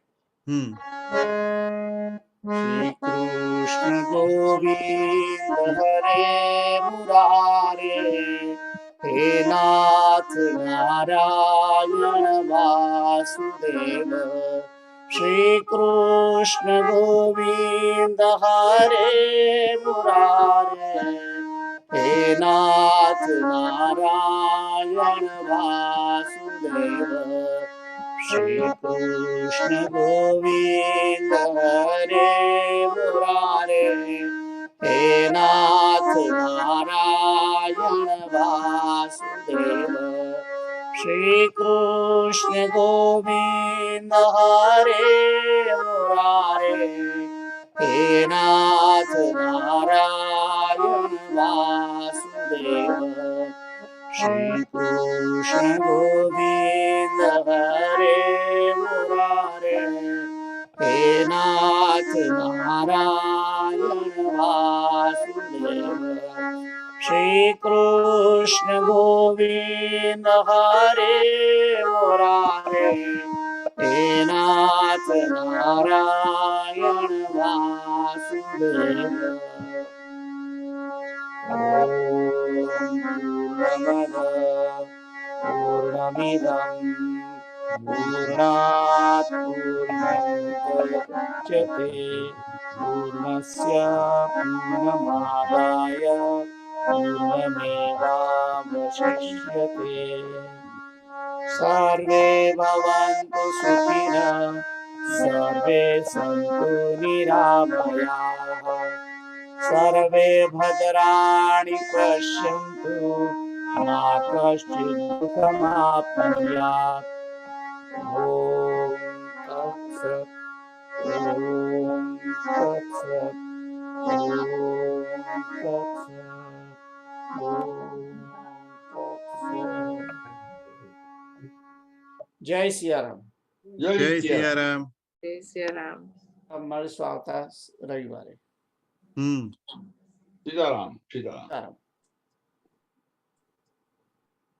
શ્રી કૃષ્ણ ગોવિંદ હરે મુરારે, હે નાથ નારાયણ વાસુદેવ. શ્રી કૃષ્ણ ગોવિંદ હરે મુરારે, હે નાથ નારાયણ વાસુદેવ. શ્રી કૃષ્ણ ગોવિંદ હરે મુરારે, હે નાથ નારાયણ વાસુદેવ. શ્રી કૃષ્ણ ગોવિંદ હરે મુરારે, હે નાથ નારાયણ વાસુદેવ. શ્રી કૃષ્ણ ગોવિંદ હરે મુરારે, હે નાથ નારાયણ વાસુદેવ. શ્રી કૃષ્ણ ગોવિંદ હરે મુરારે, હે નાથ નારાયણ વાસુદેવ. પૂર્ણમદ પૂર્ણમિદં પૂર્ણાત પૂર્ણમુદચ્યતે પૂર્ણસ્ય પૂર્ણમાદાય પૂર્ણમેવાવશિષ્યતે. સર્વે ભવन्तુ સુખિનઃ સર્વે સन्तુ નિરામયાઃ સર્વે ભદ્રાણિ પશ્યन्तુ મા કશ્ચિत् દુઃખમાપ્નુયાत्. ઓમ તત્સત. ઓમ તત્સત. ઓમ તત્સત. ઓમ તત્સત. જય સિયારામ. જય જય સિયારામ. સિયારામ. જય શ્રી રામ. મળીશું આવતા રવિવારે. હમ સીતારામ સીતારામ. સારું.